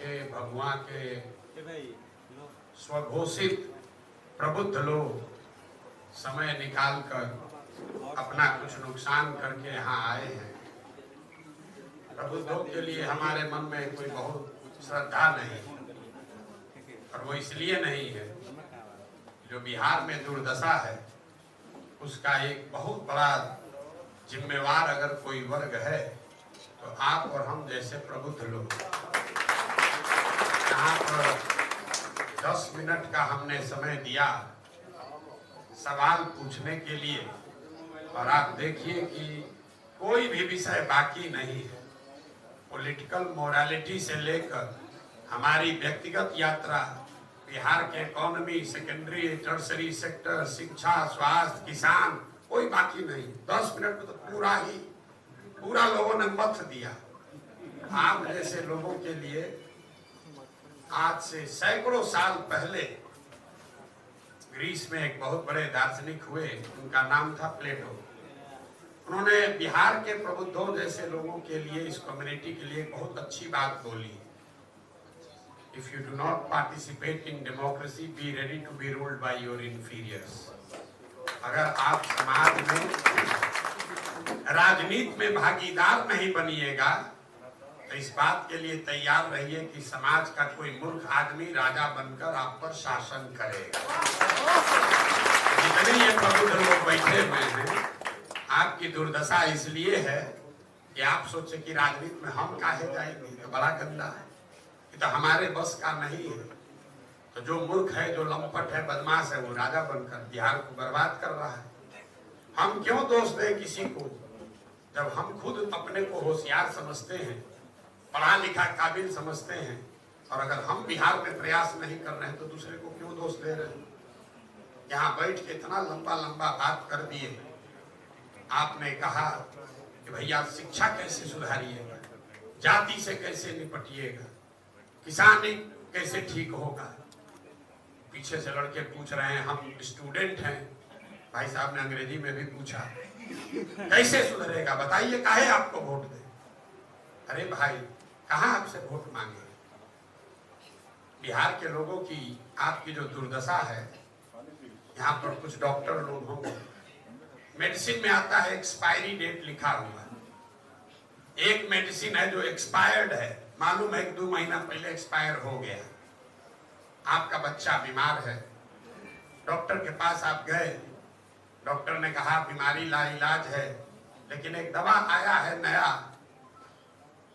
के, भगवा के स्वघोषित प्रबुद्ध लोग समय निकालकर अपना कुछ नुकसान करके यहाँ आए हैं। प्रबुद्धों के लिए हमारे मन में कोई बहुत श्रद्धा नहीं, और वो इसलिए नहीं है, जो बिहार में दुर्दशा है उसका एक बहुत बड़ा जिम्मेवार अगर कोई वर्ग है तो आप और हम जैसे प्रबुद्ध लोग। यहाँ पर 10 मिनट का हमने समय दिया सवाल पूछने के लिए, और आप देखिए कि कोई भी विषय बाकी नहीं है। पॉलिटिकल मोरालिटी से लेकर हमारी व्यक्तिगत यात्रा, बिहार के इकोनॉमी, सेकेंडरी टर्सरी सेक्टर, शिक्षा, स्वास्थ्य, किसान, कोई बाकी नहीं। 10 मिनट में तो पूरा लोगों ने मत दिया। आप जैसे लोगों के लिए आज से सैकड़ों साल पहले ग्रीस में एक बहुत बड़े दार्शनिक हुए, उनका नाम था प्लेटो। उन्होंने बिहार के प्रबुद्धों जैसे लोगों के लिए, इस कम्युनिटी के लिए बहुत अच्छी बात बोली। If you do not participate in democracy, be ready to be ruled by your inferiors. अगर आप समाज में, राजनीति में भागीदार नहीं बनिएगा तो इस बात के लिए तैयार रहिए कि समाज का कोई मूर्ख आदमी राजा बनकर आप पर शासन करेगा। जितने ये प्रबुद्ध लोग बैठे हुए हैं, आपकी दुर्दशा इसलिए है कि आप सोचे कि राजनीति में हम काहे जाएंगे, तो बड़ा गंदा है, ये तो हमारे बस का नहीं है। तो जो मूर्ख है, जो लंपट है, बदमाश है, वो राजा बनकर बिहार को बर्बाद कर रहा है। हम क्यों दोष दें किसी को, जब हम खुद अपने को होशियार समझते हैं, पढ़ा लिखा काबिल समझते हैं, और अगर हम बिहार में प्रयास नहीं कर रहे हैं तो दूसरे को क्यों दोष दे रहे हैं। यहाँ बैठ के इतना लंबा लंबा बात कर दिए। आपने कहा कि भैया शिक्षा कैसे सुधारिएगा, जाति से कैसे निपटिएगा, किसानी कैसे ठीक होगा। पीछे से लड़के पूछ रहे हैं, हम स्टूडेंट हैं। भाई साहब ने अंग्रेजी में भी पूछा, कैसे सुधरेगा बताइए, काहे आपको वोट दे। अरे भाई, कहाँ आपसे वोट मांगे। बिहार के लोगों की, आपकी जो दुर्दशा है, यहाँ पर कुछ डॉक्टर लोग होंगे, मेडिसिन में आता है एक्सपायरी डेट लिखा हुआ। एक मेडिसिन है जो एक्सपायर्ड है, मालूम है 1-2 महीना पहले एक्सपायर हो गया। आपका बच्चा बीमार है, डॉक्टर के पास आप गए, डॉक्टर ने कहा बीमारी लाइलाज है, लेकिन एक दवा आया है नया,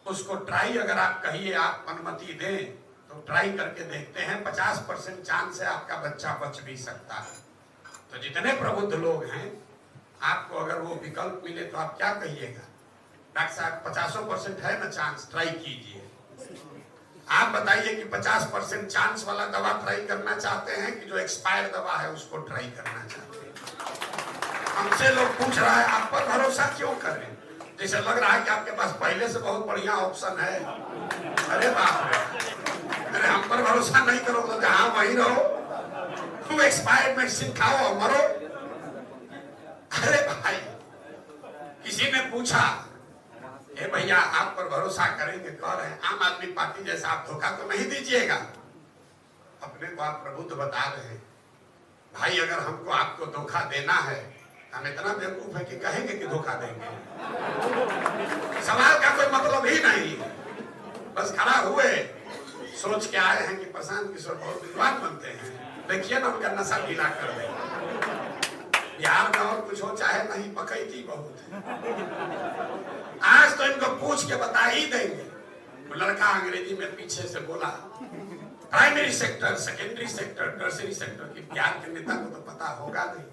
उसको ट्राई अगर आप कहिए, आप अनुमति दें तो ट्राई करके देखते हैं, 50% चांस है आपका बच्चा बच भी सकता है। तो जितने प्रबुद्ध लोग हैं, आपको अगर वो विकल्प मिले तो आप क्या कहिएगा, डॉक्टर साहब 50% है ना चांस, ट्राई कीजिए। आप बताइए कि 50% चांस वाला दवा ट्राई करना चाहते हैं कि जो एक्सपायर दवा है उसको ट्राई करना चाहते हैं। हमसे लोग पूछ रहा है आप पर भरोसा क्यों करें, जैसे लग रहा है कि आपके पास पहले से बहुत बढ़िया ऑप्शन है। अरे बाप रे, अरे हम पर भरोसा नहीं करो तो जहां वहीं रहो, तुम एक्सपायर्ड मेडिसिन खाओ और मरो। अरे भाई, किसी ने पूछा, ए भैया आप पर भरोसा करेंगे, कह रहे हैं आम आदमी पार्टी जैसा आप धोखा तो नहीं दीजिएगा। अपने को आप प्रबुद्ध बता रहे हैं। भाई अगर हमको आपको धोखा देना है, हम इतना बेवकूफ है कि कहेंगे कि धोखा देंगे। सवाल का कोई मतलब ही नहीं, बस खड़ा हुए, सोच के आए हैं कि प्रशांत किशोर बहुत विद्वान बनते हैं, देखिए ना उनका नशा ढीला कर देंगे। बिहार में और कुछ हो चाहे नहीं, पकैती बहुत है। आज तो इनको पूछ के बता ही देंगे। वो लड़का अंग्रेजी में पीछे से बोला, primary sector, secondary sector, tertiary sector की बिहार के नेता को तो पता होगा नहीं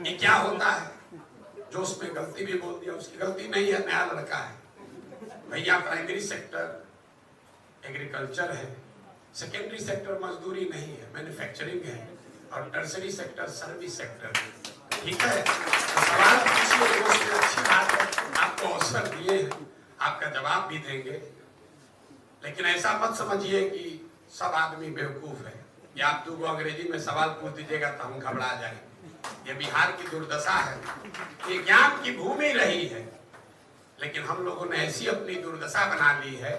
ये क्या होता है। जो उसमें गलती भी बोल दिया, उसकी गलती नहीं है, नया लड़का है। भैया प्राइमरी सेक्टर एग्रीकल्चर है, सेकेंडरी सेक्टर मजदूरी नहीं है, मैन्युफैक्चरिंग है, और टर्सरी सेक्टर सर्विस सेक्टर है। ठीक है, तो सवाल पूछिए, अच्छी बात है, आपको अवसर दिए हैं, आपका जवाब भी देंगे। लेकिन ऐसा मत समझिए कि सब आदमी बेवकूफ है, या आप 2 अंग्रेजी में सवाल पूछ दीजिएगा तो हम घबरा जाएंगे। ये बिहार की दुर्दशा है, ये ज्ञान की भूमि रही है, लेकिन हम लोगों ने ऐसी अपनी दुर्दशा बना ली है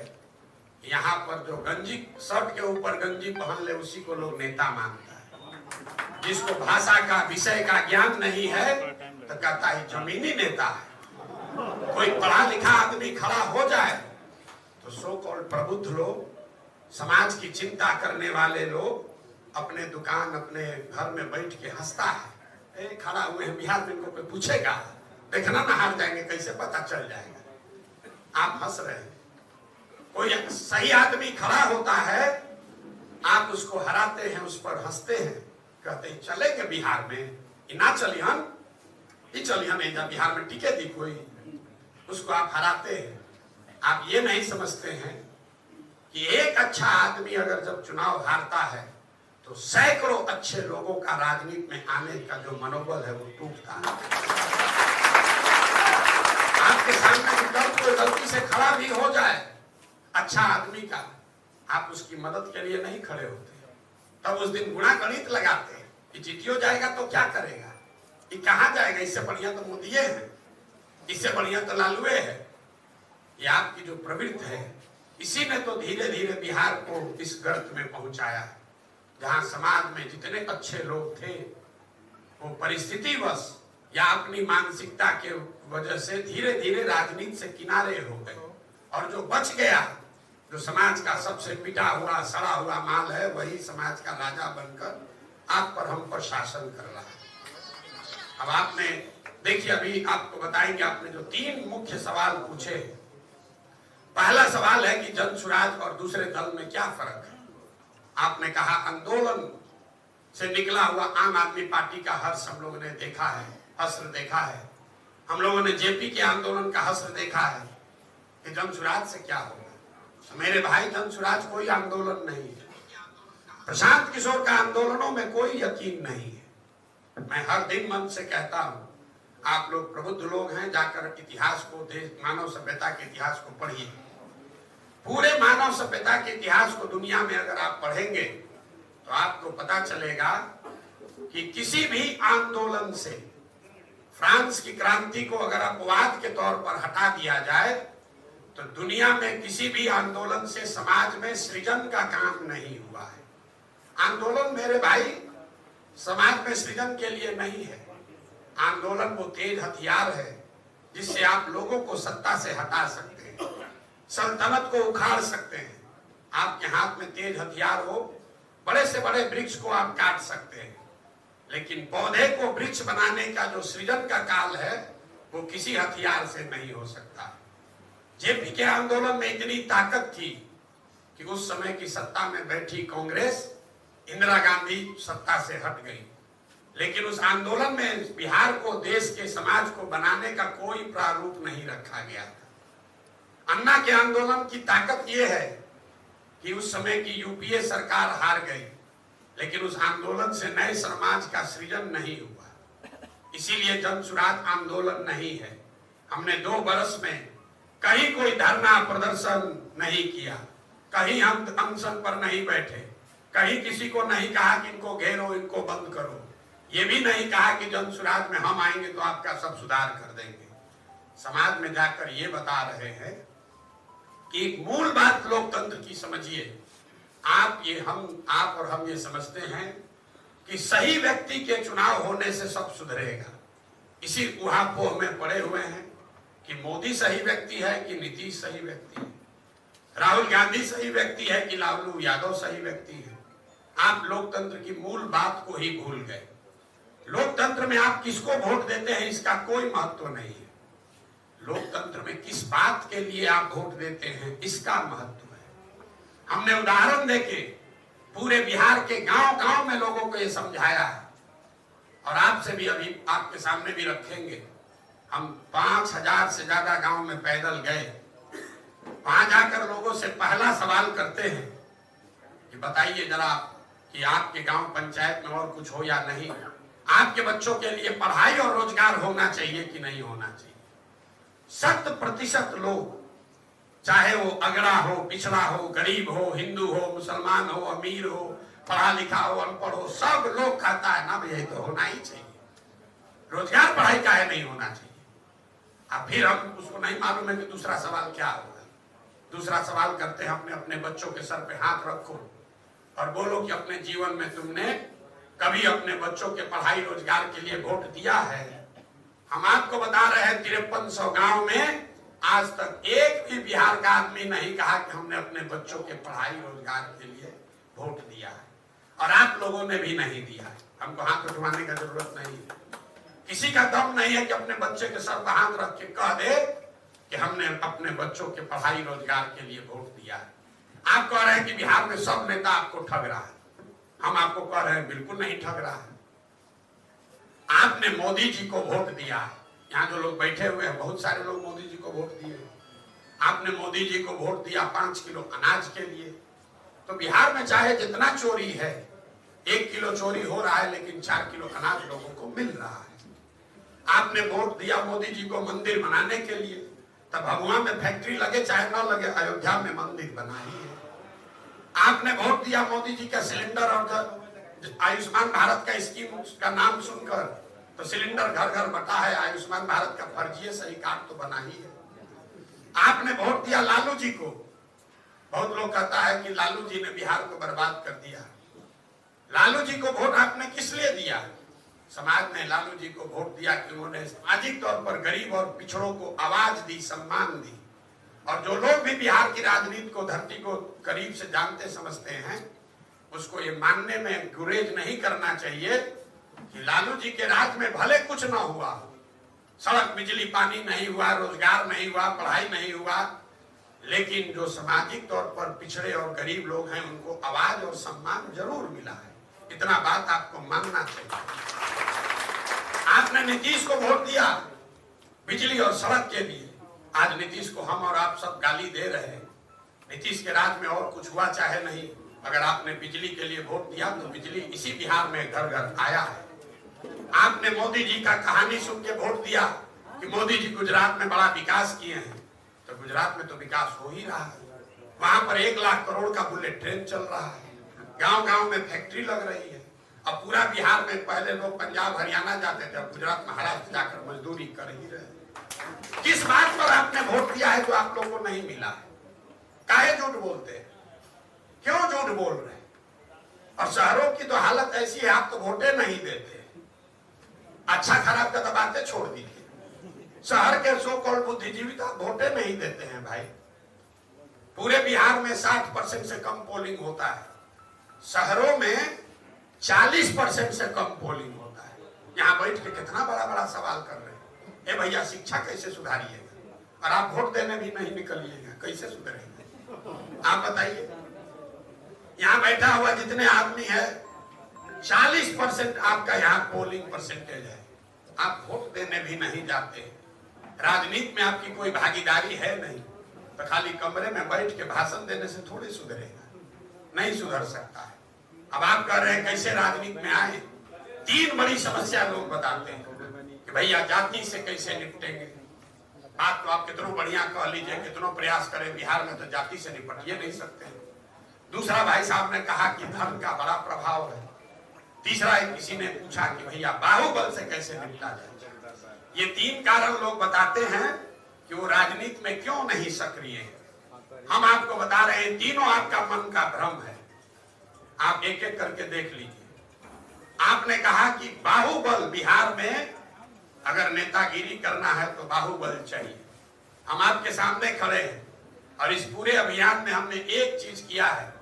यहाँ पर जो गंजी शर्ट के ऊपर गंजी पहन ले उसी को लोग नेता मानता है। जिसको भाषा का विषय का ज्ञान नहीं है तो कहता है जमीनी नेता है। कोई पढ़ा लिखा आदमी खड़ा हो जाए तो सो कॉल्ड प्रबुद्ध लोग, समाज की चिंता करने वाले लोग अपने दुकान अपने घर में बैठ के हंसता है। खड़ा हुए हैं बिहार में, इनको कोई पूछेगा, देखना ना हार जाएंगे, कैसे पता चल जाएगा। आप हंस रहे हैं। कोई सही आदमी खड़ा होता है, आप उसको हराते हैं, उस पर हंसते हैं, कहते हैं चलेंगे बिहार में, ना चलियन नहीं, बिहार में टिके दी कोई, उसको आप हराते हैं। आप ये नहीं समझते हैं कि एक अच्छा आदमी अगर जब चुनाव हारता है तो सैकड़ों अच्छे लोगों का राजनीति में आने का जो मनोबल है वो टूटता है। आपके सामने कोई गलती से खड़ा भी हो जाए अच्छा आदमी का, आप उसकी मदद के लिए नहीं खड़े होते, तब उस दिन गुणा गणित लगाते हैं कि जीतियो जाएगा तो क्या करेगा, ये कहाँ जाएगा, इससे बढ़िया तो मोदिये है, इससे बढ़िया तो लालुए है। ये आपकी जो प्रवृत्ति है, इसी ने तो धीरे धीरे बिहार को इस गर्त में पहुंचाया है, जहां समाज में जितने अच्छे लोग थे वो परिस्थिति वश या अपनी मानसिकता के वजह से धीरे धीरे राजनीति से किनारे हो गए, और जो बच गया, जो समाज का सबसे पिटा हुआ सड़ा हुआ माल है, वही समाज का राजा बनकर आप पर हम पर शासन कर रहा है। अब आपने देखिए, अभी आपको बताएंगे, आपने जो 3 मुख्य सवाल पूछे, पहला सवाल है कि जनसुराज और दूसरे दल में क्या फर्क है। आपने कहा आंदोलन से निकला हुआ आम आदमी पार्टी का हर्ष हम लोगों ने देखा है, हस्र देखा है। हम लोगों ने जेपी के आंदोलन का हस्र देखा है कि जनसुराज से क्या होगा। तो मेरे भाई, जनसुराज कोई आंदोलन नहीं है। प्रशांत किशोर का आंदोलनों में कोई यकीन नहीं है। मैं हर दिन मन से कहता हूं, आप लोग प्रबुद्ध लोग हैं, जाकर इतिहास को, मानव सभ्यता के इतिहास को पढ़िए। पूरे मानव सभ्यता के इतिहास को दुनिया में अगर आप पढ़ेंगे तो आपको पता चलेगा कि किसी भी आंदोलन से, फ्रांस की क्रांति को अगर अपवाद के तौर पर हटा दिया जाए तो दुनिया में किसी भी आंदोलन से समाज में सृजन का काम नहीं हुआ है। आंदोलन मेरे भाई समाज में सृजन के लिए नहीं है। आंदोलन वो तेज हथियार है जिससे आप लोगों को सत्ता से हटा सकते हैं, सल्तनत को उखाड़ सकते हैं। आपके हाथ में तेज हथियार हो, बड़े से बड़े वृक्ष को आप काट सकते हैं, लेकिन पौधे को वृक्ष बनाने का जो सृजन का काल है वो किसी हथियार से नहीं हो सकता। जेपी के आंदोलन में इतनी ताकत थी कि उस समय की सत्ता में बैठी कांग्रेस, इंदिरा गांधी सत्ता से हट गई, लेकिन उस आंदोलन में बिहार को, देश के समाज को बनाने का कोई प्रारूप नहीं रखा गया था। अन्ना के आंदोलन की ताकत यह है कि उस समय की यूपीए सरकार हार गई, लेकिन उस आंदोलन से नए समाज का सृजन नहीं हुआ। इसीलिए जनसुराज आंदोलन नहीं है। हमने 2 बरस में कहीं कोई धरना प्रदर्शन नहीं किया, कहीं हम अनशन पर नहीं बैठे, कहीं किसी को नहीं कहा कि इनको घेरो, इनको बंद करो, ये भी नहीं कहा कि जनसुराज में हम आएंगे तो आपका सब सुधार कर देंगे। समाज में जाकर ये बता रहे हैं कि एक मूल बात लोकतंत्र की समझिए। आप और हम ये समझते हैं कि सही व्यक्ति के चुनाव होने से सब सुधरेगा। इसी ऊहापोह में पड़े हुए हैं कि मोदी सही व्यक्ति है कि नीतीश सही व्यक्ति है, राहुल गांधी सही व्यक्ति है कि लालू यादव सही व्यक्ति है। आप लोकतंत्र की मूल बात को ही भूल गए। लोकतंत्र में आप किसको वोट देते हैं इसका कोई महत्व नहीं है। लोकतंत्र में किस बात के लिए आप वोट देते हैं इसका महत्व है। हमने उदाहरण देके पूरे बिहार के गांव-गांव में लोगों को ये समझाया है, और आपसे भी अभी आपके सामने भी रखेंगे। हम 5000 से ज्यादा गांव में पैदल गए। वहां जाकर लोगों से पहला सवाल करते हैं कि बताइए जरा कि आपके गांव पंचायत में और कुछ हो या नहीं, आपके बच्चों के लिए पढ़ाई और रोजगार होना चाहिए कि नहीं होना चाहिए। 100% लोग, चाहे वो अगड़ा हो, पिछड़ा हो, गरीब हो, हिंदू हो, मुसलमान हो, अमीर हो, पढ़ा लिखा हो, अनपढ़ हो, सब लोग कहता है ना भैया तो होना ही चाहिए। रोजगार पढ़ाई काहे नहीं होना चाहिए। अब फिर हम उसको नहीं मालूम है कि दूसरा सवाल क्या होगा। दूसरा सवाल करते हैं, अपने अपने बच्चों के सर पे हाथ रखो और बोलो कि अपने जीवन में तुमने कभी अपने बच्चों के पढ़ाई रोजगार के लिए वोट दिया है। हम आपको बता रहे हैं 5300 गांव में आज तक एक भी बिहार का आदमी नहीं कहा कि हमने अपने बच्चों के पढ़ाई रोजगार के लिए वोट दिया है, और आप लोगों ने भी नहीं दिया है। हमको हाथ उठवाने का जरूरत नहीं है। किसी का दम नहीं है कि अपने बच्चे के सर पर हाथ रख के कह दे कि हमने अपने बच्चों के पढ़ाई रोजगार के लिए वोट दिया है। आप कह रहे हैं कि बिहार में सब नेता आपको ठग रहा है। हम आपको कह रहे हैं बिल्कुल नहीं ठग रहा है। आपने मोदी जी को वोट दिया है। यहाँ जो लोग बैठे हुए हैं बहुत सारे लोग मोदी जी को वोट दिए। आपने मोदी जी को वोट दिया 5 किलो अनाज के लिए। तो बिहार में चाहे जितना चोरी है, 1 किलो चोरी हो रहा है लेकिन 4 किलो अनाज लोगों को मिल रहा है। आपने वोट दिया मोदी जी को मंदिर बनाने के लिए, तब भभुआ में फैक्ट्री लगे चाहे ना लगे, अयोध्या में मंदिर बना ही है। आपने वोट दिया मोदी जी का सिलेंडर और आयुष्मान भारत का स्कीम का नाम सुनकर, तो सिलेंडर घर घर बटा है, आयुष्मान भारत का फर्जी सही कार्ड तो बना ही है। आपने वोट दिया लालू जी को। बहुत लोग कहता है कि लालू जी ने बिहार को बर्बाद कर दिया। लालू जी को वोट आपने किस लिए दिया? समाज ने लालू जी को वोट दिया कि उन्होंने सामाजिक तौर पर गरीब और पिछड़ों को आवाज दी, सम्मान दी। और जो लोग भी बिहार की राजनीति को, धरती को करीब से जानते समझते हैं, उसको ये मानने में गुरेज नहीं करना चाहिए कि लालू जी के राज में भले कुछ ना हुआ, सड़क बिजली पानी नहीं हुआ, रोजगार नहीं हुआ, पढ़ाई नहीं हुआ, लेकिन जो सामाजिक तौर पर पिछड़े और गरीब लोग हैं उनको आवाज और सम्मान जरूर मिला है। इतना बात आपको मानना चाहिए। आपने नीतीश को वोट दिया बिजली और सड़क के लिए। आज नीतीश को हम और आप सब गाली दे रहे हैं। नीतीश के राज में और कुछ हुआ चाहे नहीं, अगर आपने बिजली के लिए वोट दिया तो बिजली इसी बिहार में घर घर आया है। आपने मोदी जी का कहानी सुन के वोट दिया कि मोदी जी गुजरात में बड़ा विकास किए हैं, तो गुजरात में तो विकास हो ही रहा है। वहां पर 1 लाख करोड़ का बुलेट ट्रेन चल रहा है, गांव गांव में फैक्ट्री लग रही है। अब पूरा बिहार में पहले लोग पंजाब हरियाणा जाते थे, अब गुजरात महाराष्ट्र जाकर मजदूरी कर ही रहे। किस बात पर आपने वोट दिया है जो आप लोगों को नहीं मिला है? काहे झूठ बोलते हैं? क्यों झूठ बोल रहे हैं? और शहरों की तो हालत ऐसी है, आप तो वोटे नहीं देते। अच्छा खराब का तो बातें छोड़ दीजिए। शहर के सो कॉल्ड बुद्धिजीवी तो वोटे नहीं देते हैं भाई। पूरे बिहार में 60% से कम पोलिंग होता है, शहरों में 40% से कम पोलिंग होता है। यहाँ बैठ के कितना बड़ा बड़ा सवाल कर रहे हैं, ए भैया शिक्षा कैसे सुधारिएगा, और आप वोट देने भी नहीं निकलिएगा, कैसे सुधरेंगे आप बताइए? यहाँ बैठा हुआ जितने आदमी है 40% आपका यहाँ पोलिंग परसेंटेज है, आप वोट देने भी नहीं जाते। राजनीति में आपकी कोई भागीदारी है नहीं, तो खाली कमरे में बैठ के भाषण देने से थोड़ी सुधरेगा, नहीं सुधर सकता है। अब आप कह रहे हैं कैसे राजनीति में आए? 3 बड़ी समस्या लोग बताते हैं कि भैया जाति से कैसे निपटेंगे। बात तो आप कितनों बढ़िया कह लीजिए, कितनों प्रयास करें, बिहार में तो जाति से निपटिए नहीं सकते। दूसरा भाई साहब ने कहा कि धर्म का बड़ा प्रभाव है। तीसरा एक किसी ने पूछा कि भैया बाहुबल से कैसे निपटा जाए। ये 3 कारण लोग बताते हैं कि वो राजनीति में क्यों नहीं सक्रिय है। हम आपको बता रहे हैं तीनों आपका मन का भ्रम है। आप एक एक करके देख लीजिए। आपने कहा कि बाहुबल, बिहार में अगर नेतागिरी करना है तो बाहुबल चाहिए। हम आपके सामने खड़े हैं और इस पूरे अभियान में हमने एक चीज किया है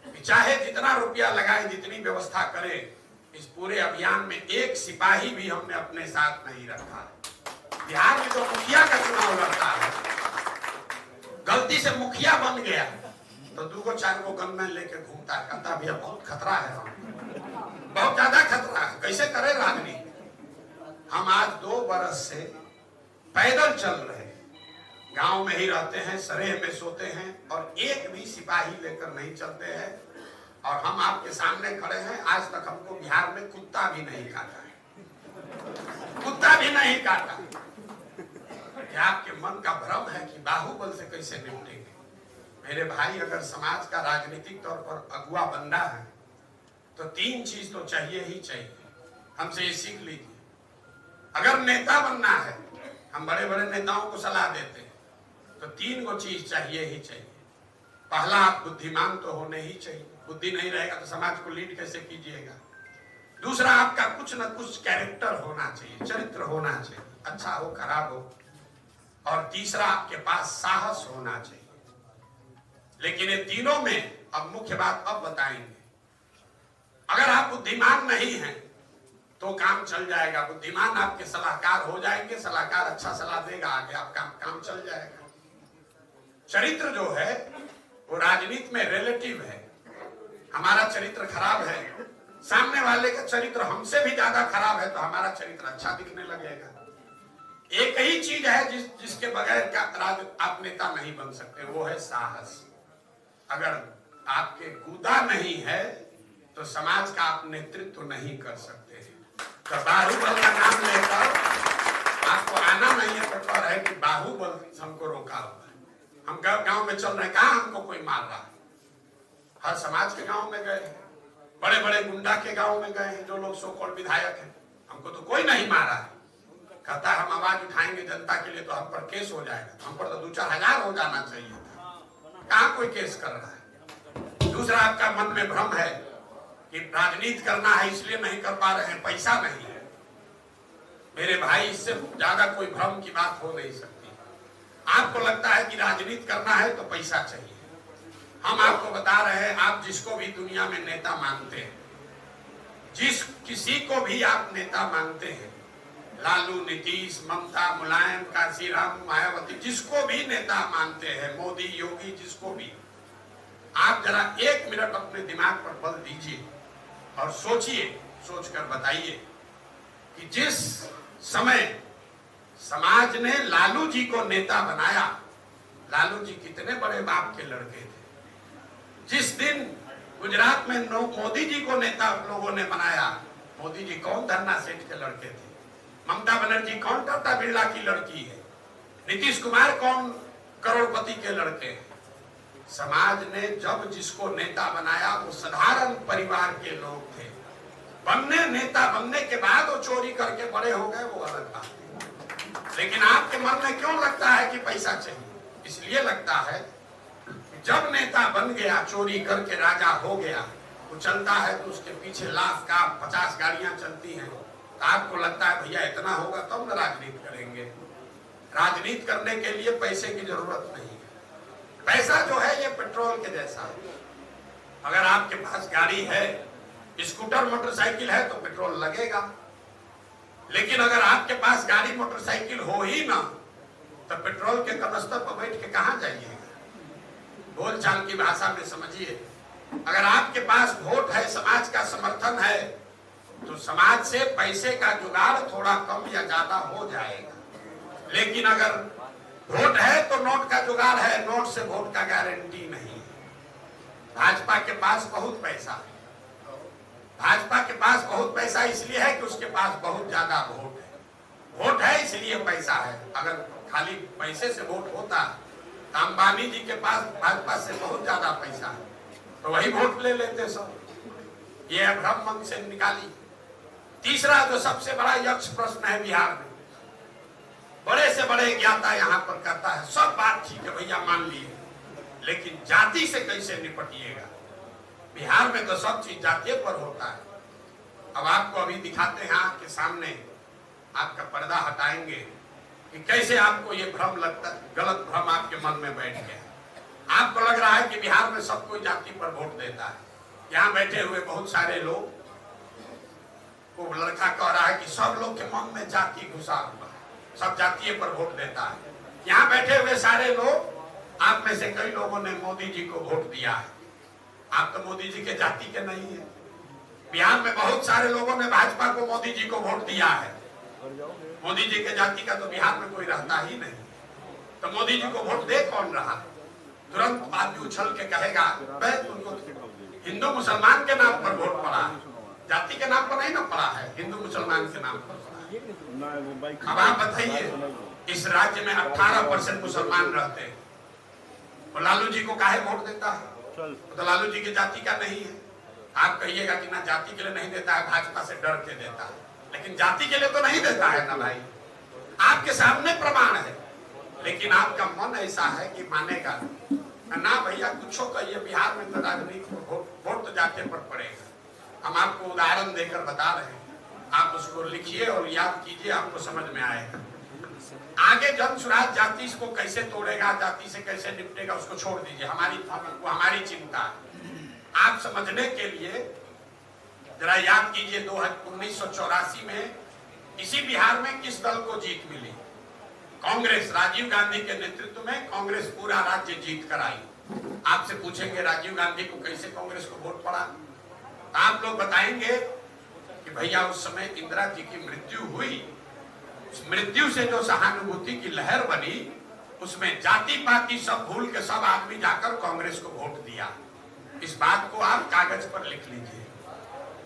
कि चाहे जितना रुपया लगाए, जितनी व्यवस्था करे, इस पूरे अभियान में एक सिपाही भी हमने अपने साथ नहीं रखा है। बिहार में तो मुखिया का चुनाव लड़ता है, गलती से मुखिया बन गया तो 2-4 गनमैन लेके घूमता है, कहता भैया बहुत खतरा है, बहुत ज्यादा खतरा है, कैसे करे राजनीति। हम आज 2 बरस से पैदल चल रहे हैं, गांव में ही रहते हैं, सरेह में सोते हैं और एक भी सिपाही लेकर नहीं चलते हैं। और हम आपके सामने खड़े हैं, आज तक हमको बिहार में कुत्ता भी नहीं काटा है, कुत्ता भी नहीं काटा। क्या आपके मन का भ्रम है कि बाहुबल से कैसे निपटेंगे? मेरे भाई, अगर समाज का राजनीतिक तौर पर अगुआ बनना है तो 3 चीज तो चाहिए ही चाहिए। हमसे ये सीख लीजिए। अगर नेता बनना है, हम बड़े बड़े नेताओं को सलाह देते हैं, तो 3 गो चीज चाहिए ही चाहिए। पहला, आप बुद्धिमान तो होने ही चाहिए, बुद्धि नहीं रहेगा तो समाज को लीड कैसे कीजिएगा। दूसरा, आपका कुछ न कुछ कैरेक्टर होना चाहिए, चरित्र होना चाहिए, अच्छा हो खराब हो। और तीसरा, आपके पास साहस होना चाहिए। लेकिन ये तीनों में अब मुख्य बात अब बताएंगे। अगर आप बुद्धिमान नहीं हैं तो काम चल जाएगा, बुद्धिमान आपके सलाहकार हो जाएंगे, सलाहकार अच्छा सलाह देगा, आगे आपका काम चल जाएगा। चरित्र जो है वो राजनीति में रिलेटिव है। हमारा चरित्र खराब है, सामने वाले का चरित्र हमसे भी ज्यादा खराब है तो हमारा चरित्र अच्छा दिखने लगेगा। एक ही चीज है जिसके बगैर आप नेता नहीं बन सकते, वो है साहस। अगर आपके गुदा नहीं है तो समाज का आप नेतृत्व नहीं कर सकते हैं। तो बाहुबल का नाम लेकर आपको आना नहीं है, पर है कि बाहुबल हमको रोका हुआ है। हम गांव में चल रहे हैं, कहां हमको कोई मार रहा है? हर समाज के गांव में गए, बड़े बड़े गुंडा के गांव में गए हैं जो लोग सो कॉल्ड विधायक हैं, हमको तो कोई नहीं मारा है। कहता है हम आवाज उठाएंगे जनता के लिए तो हम पर केस हो जाएगा, हम पर तो 2-4 हजार हो जाना चाहिए था, कहां कोई केस कर रहा है। दूसरा, आपका मन में भ्रम है कि राजनीति करना है इसलिए नहीं कर पा रहे हैं, पैसा नहीं है। मेरे भाई, इससे ज्यादा कोई भ्रम की बात हो नहीं सकती। आपको लगता है कि राजनीति करना है तो पैसा चाहिए। हम आपको बता रहे हैं, आप जिसको भी दुनिया में नेता मानते हैं, जिस किसी को भी आप नेता मानते हैं, लालू, नीतीश, ममता, मुलायम, काशीराम, मायावती, जिसको भी नेता मानते हैं, मोदी, योगी, जिसको भी, आप जरा 1 मिनट अपने दिमाग पर बल दीजिए और सोचिए, सोचकर बताइए कि जिस समय समाज ने लालू जी को नेता बनाया, लालू जी कितने बड़े बाप के लड़के थे। जिस दिन गुजरात में मोदी जी को नेता लोगों ने बनाया, मोदी जी कौन धरना सेठ के लड़के थे, ममता बनर्जी कौन टाटा बिरला की लड़की है, नीतीश कुमार कौन करोड़पति के लड़के हैं। समाज ने जब जिसको नेता बनाया वो साधारण परिवार के लोग थे। नेता बनने के बाद वो चोरी करके बड़े हो गए, वो अलग बात है। लेकिन आपके मन में क्यों लगता है कि पैसा चाहिए? इसलिए लगता है जब नेता बन गया, चोरी करके राजा हो गया, वो चलता है तो उसके पीछे लाख का 50 गाड़ियां चलती हैं, तो आपको लगता है भैया इतना होगा तब न राजनीति करेंगे। राजनीति करने के लिए पैसे की जरूरत नहीं है। पैसा जो है ये पेट्रोल के जैसा है। अगर आपके पास गाड़ी है, स्कूटर, मोटरसाइकिल है तो पेट्रोल लगेगा। लेकिन अगर आपके पास गाड़ी मोटरसाइकिल हो ही ना तो पेट्रोल के कनस्तर पर बैठ के कहां जाइएगा? बोलचाल की भाषा में समझिए, अगर आपके पास वोट है, समाज का समर्थन है, तो समाज से पैसे का जुगाड़ थोड़ा कम या ज्यादा हो जाएगा। लेकिन अगर वोट है तो नोट का जुगाड़ है, नोट से वोट का गारंटी नहीं है। भाजपा के पास बहुत पैसा है। भाजपा के पास बहुत पैसा इसलिए है कि उसके पास बहुत ज्यादा वोट है। वोट है इसलिए पैसा है। अगर खाली पैसे से वोट होता तो अंबानी जी के पास भाजपा से बहुत ज्यादा पैसा है तो वही वोट ले लेते सब। ये भ्रम मन से निकाली। तीसरा जो सबसे बड़ा यक्ष प्रश्न है बिहार में, बड़े से बड़े ज्ञाता यहाँ पर कहता है सब बात ठीक है भैया मान लिए, लेकिन जाति से कैसे निपटिएगा? बिहार में तो सब चीज जातीय पर होता है। अब आपको अभी दिखाते हैं आपके सामने, आपका पर्दा हटाएंगे कि कैसे आपको ये भ्रम लगता, गलत भ्रम आपके मन में बैठ गया। आपको लग रहा है कि बिहार में सब कोई जाति पर वोट देता है। यहाँ बैठे हुए बहुत सारे लोग, वो लड़का कह रहा है कि सब लोग के मन में जाति घुसा हुआ है, सब जातीय पर वोट देता है। यहाँ बैठे हुए सारे लोग, आप में से कई लोगों ने मोदी जी को वोट दिया है। आप तो मोदी जी के जाति के नहीं है। बिहार में बहुत सारे लोगों ने भाजपा को, मोदी जी को वोट दिया है। मोदी जी के जाति का तो बिहार में कोई रहता ही नहीं, तो मोदी जी को वोट दे कौन रहा? तुरंत आदमी उछल के कहेगा तुमको हिंदू मुसलमान के नाम पर वोट पड़ा है, जाति के नाम पर नहीं ना पड़ा है, हिंदू मुसलमान के नाम पर पड़ा है। अब आप बताइए, इस राज्य में 18% मुसलमान रहते हैं, तो लालू जी को काहे वोट देता है? तो लालू जी की जाति का नहीं है। आप कहिएगा कि ना जाति के लिए नहीं देता है, भाजपा से डर के देता है, लेकिन जाति के लिए तो नहीं देता है ना भाई। आपके सामने प्रमाण है, लेकिन आपका मन ऐसा है कि मानेगा ना भैया, कुछ कहिए, बिहार में तो राजनीति वोट तो जाते पर पड़ेगा। हम आपको उदाहरण देकर बता रहे हैं, आप उसको लिखिए और याद कीजिए, आपको समझ में आएगा। आगे जन सुराज जाति इसको कैसे तोड़ेगा, जाति से कैसे निपटेगा, उसको छोड़ दीजिए, हमारी चिंता। आप समझने के लिए जरा याद कीजिए, 1984 में इसी बिहार में किस दल को जीत मिली? कांग्रेस। राजीव गांधी के नेतृत्व में कांग्रेस पूरा राज्य जीत कर आई। आपसे पूछेंगे राजीव गांधी को कैसे कांग्रेस को वोट पड़ा, आप लोग बताएंगे कि भैया उस समय इंदिरा जी की मृत्यु हुई, उस मृत्यु से जो सहानुभूति की लहर बनी, उसमें जाति पाति सब भूल के सब आदमी जाकर कांग्रेस को वोट दिया। इस बात को आप कागज पर लिख लीजिए।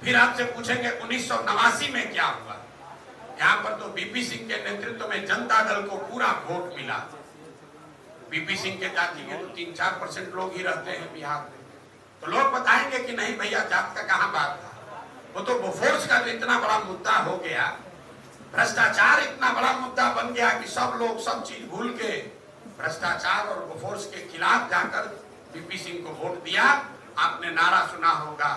फिर आपसे पूछेंगे 1989 में क्या हुआ? यहाँ पर तो बीपी सिंह के नेतृत्व में जनता दल को पूरा वोट मिला। बीपी सिंह के जाति के तो 3-4% लोग ही रहते हैं बिहार में, तो लोग बताएंगे कि नहीं भैया, जात का कहाँ बात था। वो तो बोफोर्स का इतना बड़ा मुद्दा हो गया, भ्रष्टाचार इतना बड़ा मुद्दा बन गया कि सब लोग सब चीज भूल के भ्रष्टाचार और बोफोर्स के खिलाफ जाकर बीपी सिंह को वोट दिया। आपने नारा सुना होगा,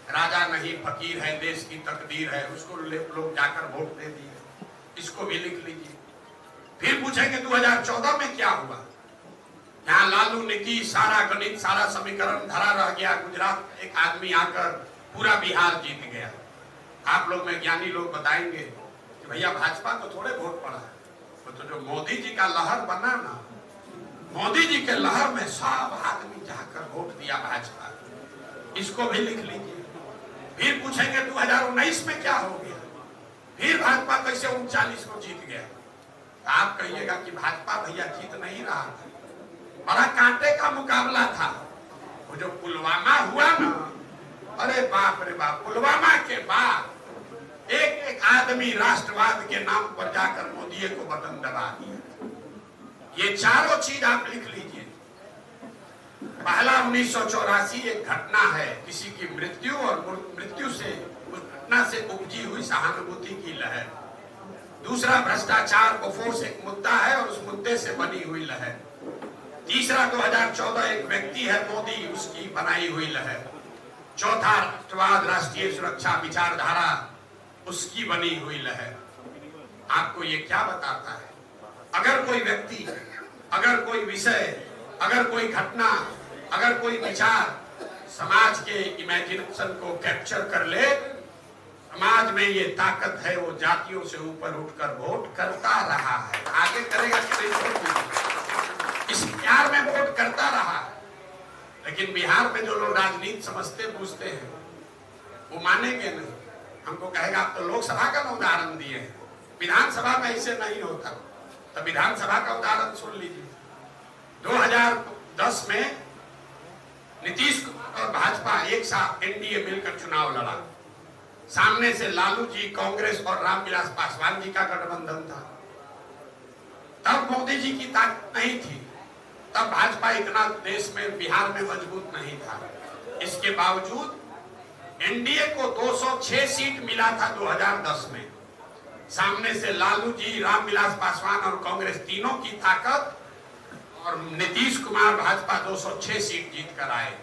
राजा नहीं फकीर है, देश की तकदीर है, उसको लोग जाकर वोट दे दिए। इसको भी लिख लीजिए। फिर पूछेंगे 2014 में क्या हुआ? यहाँ लालू नीतीश सारा गणित सारा समीकरण धरा रह गया, गुजरात एक आदमी आकर पूरा बिहार जीत गया। आप लोग में ज्ञानी लोग बताएंगे कि भैया भाजपा को थोड़े वोट पड़ा, तो जो मोदी जी का लहर बना ना, मोदी जी के लहर में सब आदमी जाकर वोट दिया भाजपा। इसको भी लिख लीजिए। फिर पूछेंगे 2019 में क्या हो गया, फिर भाजपा कैसे 39 को जीत गया? आप कहिएगा कि भाजपा भैया जीत नहीं रहा था, बड़ा कांटे का मुकाबला था। वो जो पुलवामा हुआ ना, अरे बाप रे बाप, पुलवामा के बाद एक एक आदमी राष्ट्रवाद के नाम पर जाकर मोदी को बटन दबा दिया। ये चारों चीज आप लिख लीजिए। पहला 1984 एक घटना है, किसी की मृत्यु, और मृत्यु से उस घटना से उपजी हुई सहानुभूति की लहर। दूसरा भ्रष्टाचार बोफोर्स एक मुद्दा है और उस मुद्दे से बनी हुई लहर। तीसरा 2014 एक व्यक्ति है मोदी, उसकी बनाई हुई लहर। चौथा राष्ट्रवाद राष्ट्रीय सुरक्षा विचारधारा, उसकी बनी हुई लहर। आपको ये क्या बताता है? अगर कोई व्यक्ति, अगर कोई विषय, अगर कोई घटना, अगर कोई विचार समाज के इमेजिनेशन को कैप्चर कर ले, समाज में ये ताकत है, वो जातियों से ऊपर उठकर वोट करता रहा है। आगे करेगा कि नहीं? इस प्यार में वोट करता रहा। लेकिन बिहार में जो लोग राजनीति समझते बूझते हैं, वो मानेंगे नहीं। हमको कहेगा आप तो लोकसभा का उदाहरण दिए हैं, विधानसभा में ऐसे नहीं होता। तो विधानसभा का उदाहरण सुन लीजिए। 2010 में नीतीश और भाजपा एक साथ एनडीए मिलकर चुनाव लड़ा। सामने से लालू जी, कांग्रेस और रामविलास पासवान जी का गठबंधन था। तब मोदी जी की ताकत नहीं थी, तब भाजपा इतना देश में बिहार में मजबूत नहीं था। इसके बावजूद एनडीए को 206 सीट मिला था 2010 में। सामने से लालू जी, रामविलास पासवान और कांग्रेस तीनों की ताकत, और नीतीश कुमार भाजपा 206 सीट जीत कर आए।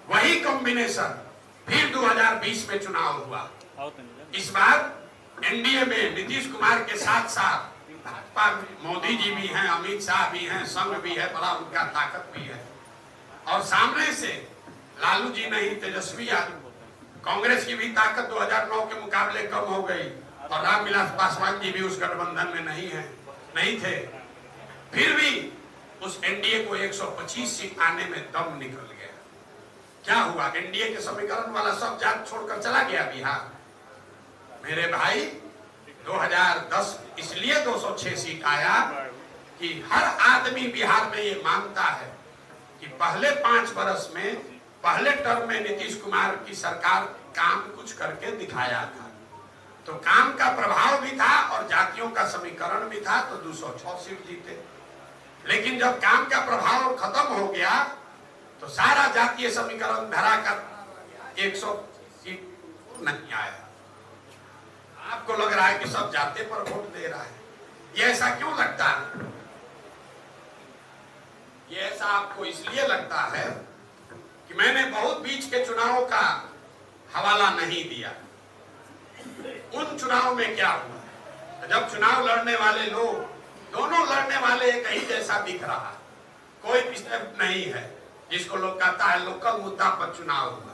वही कॉम्बिनेशन फिर 2020 में चुनाव हुआ। इस बार एनडीए में नीतीश कुमार के साथ साथ भाजपा मोदी जी भी हैं, अमित शाह भी हैं, संघ भी है, बड़ा उनका ताकत भी है। और सामने से लालू जी नहीं, तेजस्वी यादव, कांग्रेस की भी ताकत 2009 के मुकाबले कम हो गई, और रामविलास पासवान जी भी उस गठबंधन में नहीं थे। फिर भी उस एनडीए को 125 सीट आने में दम निकल गया। क्या हुआ? एनडीए के समीकरण वाला सब जात छोड़कर चला गया बिहार। मेरे भाई 2010 इसलिए 206 सीट आया कि हर आदमी बिहार में ये मानता है कि पहले 5 वर्ष में, पहले टर्म में नीतीश कुमार की सरकार काम कुछ करके दिखाया था। तो काम का प्रभाव भी था और जातियों का समीकरण भी था, तो 206 सीट जीते। लेकिन जब काम का प्रभाव खत्म हो गया तो सारा जातीय समीकरण धरा कर 100 सीट नहीं आया। आपको लग रहा है कि सब जाते पर वोट दे रहा है। ये ऐसा क्यों लगता है? ये ऐसा आपको इसलिए लगता है कि मैंने बहुत बीच के चुनावों का हवाला नहीं दिया। उन चुनाव में क्या हुआ, जब चुनाव लड़ने वाले लोग, दोनों लड़ने वाले एक ही जैसा दिख रहा, कोई विषय नहीं है जिसको लोग कहता है लोकल मुद्दा पर चुनाव हुआ,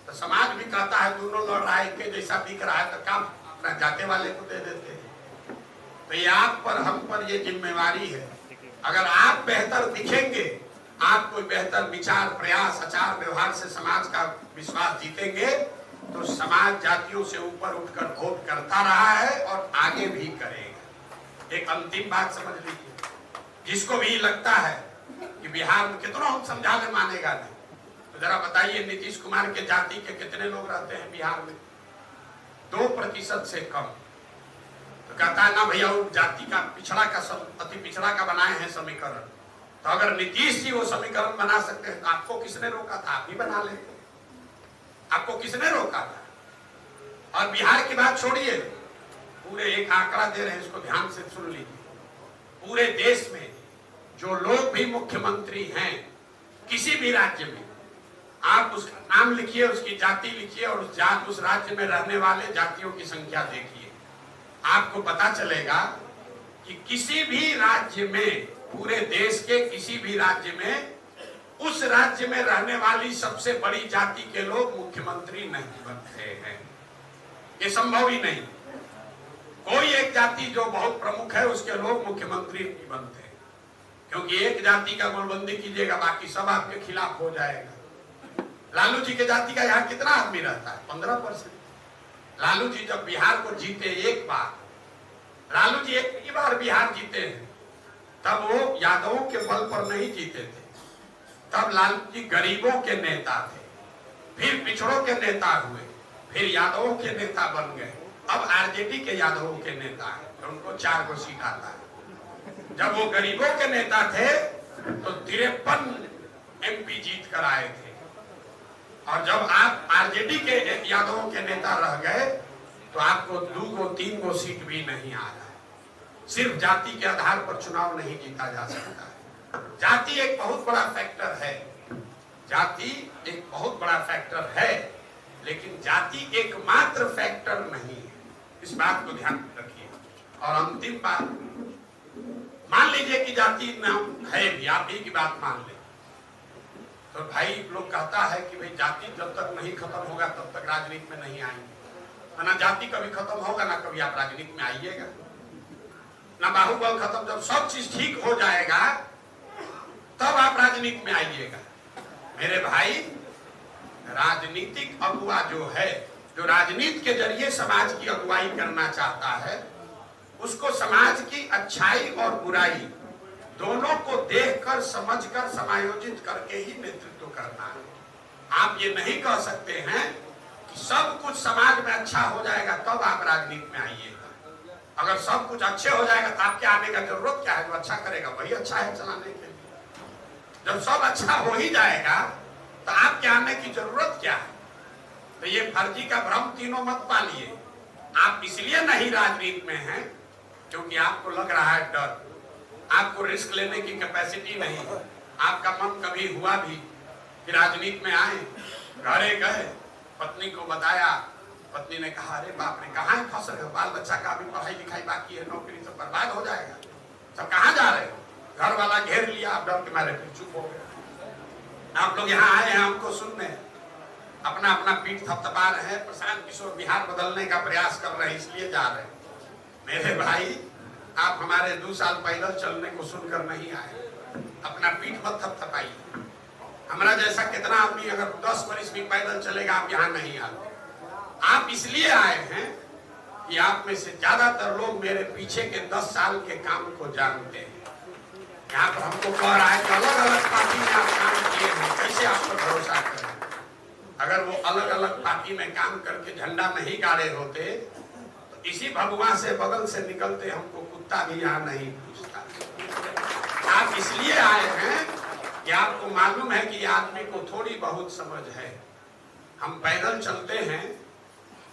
तो समाज भी कहता है दोनों लड़ रहा है के जैसा दिख रहा है, तो काम अपना जाते वाले को दे देते हैं। तो ये आप पर, हम पर ये जिम्मेवारी है। अगर आप बेहतर दिखेंगे, आप कोई बेहतर विचार, प्रयास, आचार व्यवहार से समाज का विश्वास जीतेंगे, तो समाज जातियों से ऊपर उठकर वोट करता रहा है और आगे भी करेगा। एक अंतिम बात समझ लीजिए, जिसको भी लगता है कि बिहार में कितना हम समझा ले मानेगा नहीं, तो जरा बताइए नीतीश कुमार के जाति के कितने लोग रहते हैं बिहार में? 2% से कम। तो कहता है ना भैया वो जाति का पिछड़ा का, अति पिछड़ा का बनाए हैं समीकरण। तो अगर नीतीश जी वो समीकरण बना सकते हैं तो आपको किसने रोका था? आप ही बना लेते। आपको किसने रोका था? और बिहार की बात छोड़िए, पूरे एक आंकड़ा दे रहे हैं, इसको ध्यान से सुन लीजिए। पूरे देश में जो लोग भी मुख्यमंत्री हैं किसी भी राज्य में, आप उसका नाम लिखिए, उसकी जाति लिखिए और उस राज्य में रहने वाले जातियों की संख्या देखिए, आपको पता चलेगा कि किसी भी राज्य में, पूरे देश के किसी भी राज्य में, उस राज्य में रहने वाली सबसे बड़ी जाति के लोग मुख्यमंत्री नहीं बनते हैं। ये संभव ही नहीं। कोई एक जाति जो बहुत प्रमुख है उसके लोग मुख्यमंत्री नहीं बनते, क्योंकि एक जाति का गोलबंदी कीजिएगा बाकी सब आपके खिलाफ हो जाएगा। लालू जी के जाति का यहाँ कितना आदमी रहता है? 15%। लालू जी जब बिहार को जीते एक बार, लालू जी एक ही बार बिहार जीते हैं, तब वो यादवों के बल पर नहीं जीते थे। तब लालू जी गरीबों के नेता थे, फिर पिछड़ों के नेता हुए, फिर यादवों के नेता बन गए, अब आरजेडी के यादवों के नेता है, तो उनको 4 सीट आता है। जब वो गरीबों के नेता थे तो 53 MP जीत कर आए थे, और जब आप आरजेडी के यादवों के नेता रह गए तो आपको 2-3 सीट भी नहीं आ रहा है। सिर्फ जाति के आधार पर चुनाव नहीं जीता जा सकता है। जाति एक बहुत बड़ा फैक्टर है, जाति एक बहुत बड़ा फैक्टर है, लेकिन जाति एकमात्र फैक्टर नहीं है। इस बात को ध्यान रखिए। और अंतिम बात, मान लीजिए कि जाति न है भी, आप ही की बात मान ले, तो भाई लोग कहता है कि भाई जाति जब तक नहीं खत्म होगा तब तक राजनीति में नहीं आएंगे। ना जाति कभी खत्म होगा ना कभी आप राजनीति में आइएगा। ना बाहुबल खत्म, जब सब चीज ठीक हो जाएगा तब आप राजनीति में आइएगा। मेरे भाई, राजनीतिक अगुवा जो है, जो राजनीति के जरिए समाज की अगुवाई करना चाहता है, उसको समाज की अच्छाई और बुराई दोनों को देखकर, समझकर, समायोजित करके ही नेतृत्व करना है। आप ये नहीं कह सकते हैं कि सब कुछ समाज में अच्छा हो जाएगा तब आप राजनीति में आइएगा। अगर सब कुछ अच्छे हो जाएगा तो आपके आने का जरूरत क्या है? जो अच्छा करेगा वही अच्छा है चलाने के लिए। जब सब अच्छा हो ही जाएगा तो आपके आने की जरूरत क्या है? तो ये फर्जी का भ्रम तीनों मत पालिए। आप इसलिए नहीं राजनीति में हैं क्योंकि आपको लग रहा है डर, आपको रिस्क लेने की कैपेसिटी नहीं है। आपका मन कभी हुआ भी कि राजनीति में आए, घरे गए, पत्नी को बताया, पत्नी ने कहा अरे बाप रे कहाँ फंस रहे हो, बाल बच्चा का भी पढ़ाई लिखाई बाकी है, नौकरी सब बर्बाद हो जाएगा, सब कहाँ जा रहे हो? घर वाला घेर लिया, आप डर के मारे फिर चुप हो गए। आप लोग यहाँ आए हैं हमको सुनने, अपना अपना पीठ थपथपा रहे हैं, प्रशांत किशोर बिहार बदलने का प्रयास कर रहे हैं इसलिए जा रहे हैं। मेरे भाई, आप हमारे 2 साल पैदल चलने को सुनकर नहीं आए, अपना पीठ मत थपथपाइए। हमारा जैसा कितना आदमी अगर 10 वर्ष भी पैदल चलेगा आप यहाँ नहीं आते। आप इसलिए आए हैं कि आप में से ज्यादातर लोग मेरे पीछे के 10 साल के काम को जानते हैं। यहाँ पर हमको कह रहा है कि अलग अलग पार्टी में आप काम किए हैं, कैसे आप पर भरोसा करें? अगर वो अलग अलग पार्टी में काम करके झंडा नहीं गाड़े होते तो इसी भगवान से बगल से निकलते हमको कुत्ता भी यहाँ नहीं पूछता। आप इसलिए आए हैं कि आपको मालूम है कि आदमी को थोड़ी बहुत समझ है। हम पैदल चलते हैं,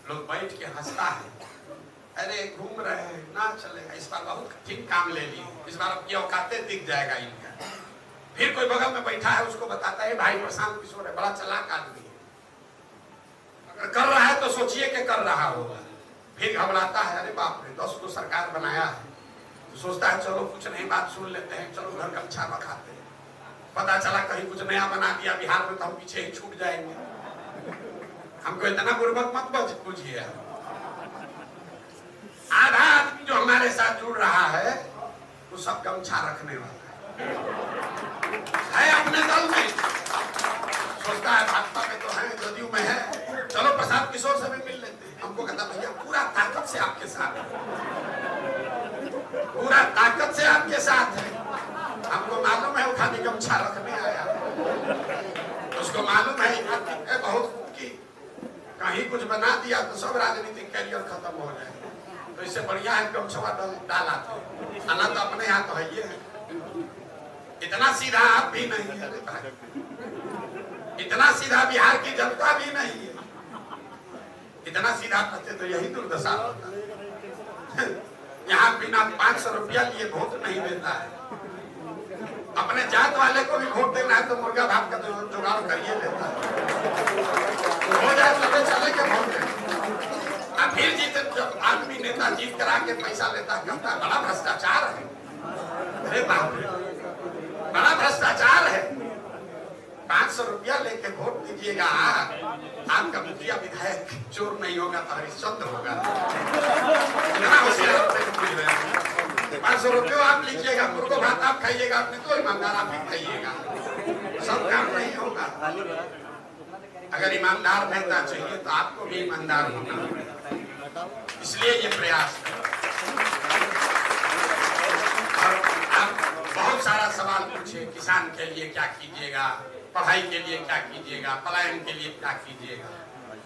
लोग बैठ के हंसता है, अरे घूम रहे हैं ना चलेगा, इस बार बहुत कठिन काम ले लिए, इस बार आपकी औकातें दिख जाएगा इनका। फिर कोई बगल में बैठा है उसको बताता है भाई प्रशांत किशोर है, बड़ा चालाक आदमी है, अगर कर रहा है तो सोचिए कि कर रहा होगा। फिर घबराता है, अरे बाप रे 10 को सरकार बनाया है, तो सोचता है चलो कुछ नहीं बात सुन लेते हैं, चलो घर गमछा रखाते हैं। पता चला कहीं कुछ नया बना दिया बिहार में तो हम पीछे ही छूट जाएंगे। हमको इतना बुर्बक मत बुझिए। आधा आदमी जो हमारे साथ जुड़ रहा है वो सब गमछा रखने वाला है अपने दल में। सोचता है भाजपा में तो है, जदयू में है, चलो प्रशांत किशोर से भी मिल लेते हैं। हमको कहता भैया पूरा ताकत से आपके साथ है, पूरा ताकत से आपके साथ है। हमको मालूम है वो खाली गमछा रखने आया, उसको मालूम है बहुत की कहीं कुछ बना दिया तो सब राजनीतिक कैरियर खत्म हो जाए, तो इससे बढ़िया है गमछा डाला तो आना तो अपने यहाँ तो है ये है। इतना सीधा आप भी नहीं है भाई, इतना सीधा बिहार की जनता भी नहीं है। इतना सीधा करते तो यही दुर्दशा होता। यहाँ बिना 500 रुपया लिए वोट नहीं देता है। अपने जात वाले को भी वोट देना है तो मुर्गा भाग का जुगाड़ करिए लेता है, हो जाए तब चले के वोट देना। अब फिर जीते जब आदमी नेता जीत करा के पैसा लेता करता, बड़ा भ्रष्टाचार है। अरे बाप रे बड़ा भ्रष्टाचार है। 500 रुपया लेके वोट दीजिएगा, आपका मुखिया विधायक चोर नहीं होगा तो हरिश्चंद्र होगा। 500 रुपये आप लीजिएगा, मुर्गो भात आप खाइएगा, अपने तो ईमानदार आप ही खाइएगा, सब काम नहीं होगा। अगर ईमानदार नेता चाहिए तो आपको भी ईमानदार होना होगा, इसलिए ये प्रयास है। और आप बहुत सारा सवाल पूछे, किसान के लिए क्या कीजिएगा, पढ़ाई के लिए क्या कीजिएगा, पलायन के लिए क्या कीजिएगा।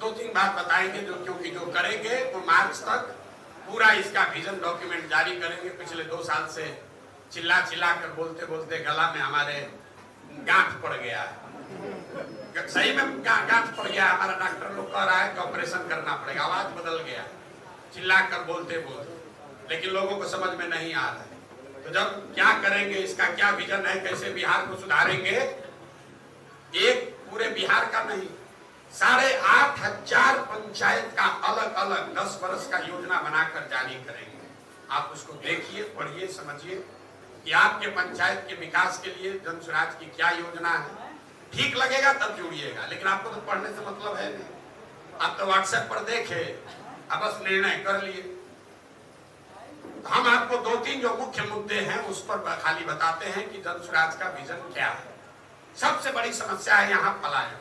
2-3 बात बताएंगे जो, क्योंकि जो करेंगे वो मार्च तक पूरा इसका विजन डॉक्यूमेंट जारी करेंगे। पिछले 2 साल से चिल्ला कर बोलते बोलते गला में हमारे गांठ पड़ गया है, सही में गांठ पड़ गया। हमारा डॉक्टर लोग कह रहा है कि ऑपरेशन करना पड़ेगा, आवाज बदल गया चिल्ला कर बोलते बोलते, लेकिन लोगों को समझ में नहीं आ रहा है। तो जब क्या करेंगे, इसका क्या विजन है, कैसे बिहार को सुधारेंगे, एक पूरे बिहार का नहीं 8,500 पंचायत का अलग अलग 10 वर्ष का योजना बनाकर जारी करेंगे। आप उसको देखिए, पढ़िए, समझिए कि आपके पंचायत के विकास के लिए जन स्वराज की क्या योजना है। ठीक लगेगा तब जुड़िएगा, लेकिन आपको तो पढ़ने से मतलब है नहीं। आप तो व्हाट्सएप पर देखे, अब बस निर्णय कर लिए। हम आपको 2-3 जो मुख्य मुद्दे हैं उस पर खाली बताते हैं कि जन स्वराज का विजन क्या है। सबसे बड़ी समस्या है यहाँ पलायन।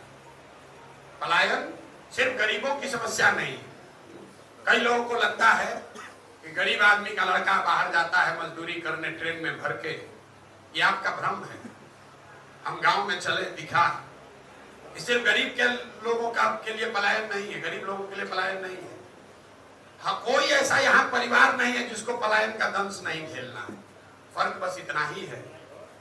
पलायन सिर्फ गरीबों की समस्या नहीं। कई लोगों को लगता है कि गरीब आदमी का लड़का बाहर जाता है मजदूरी करने ट्रेन में भर के, ये आपका भ्रम है। हम गांव में चले दिखा, सिर्फ गरीब के लोगों का के लिए पलायन नहीं है, गरीब लोगों के लिए पलायन नहीं है। हाँ, कोई ऐसा यहाँ परिवार नहीं है जिसको पलायन का दंश नहीं झेलना है। फर्क बस इतना ही है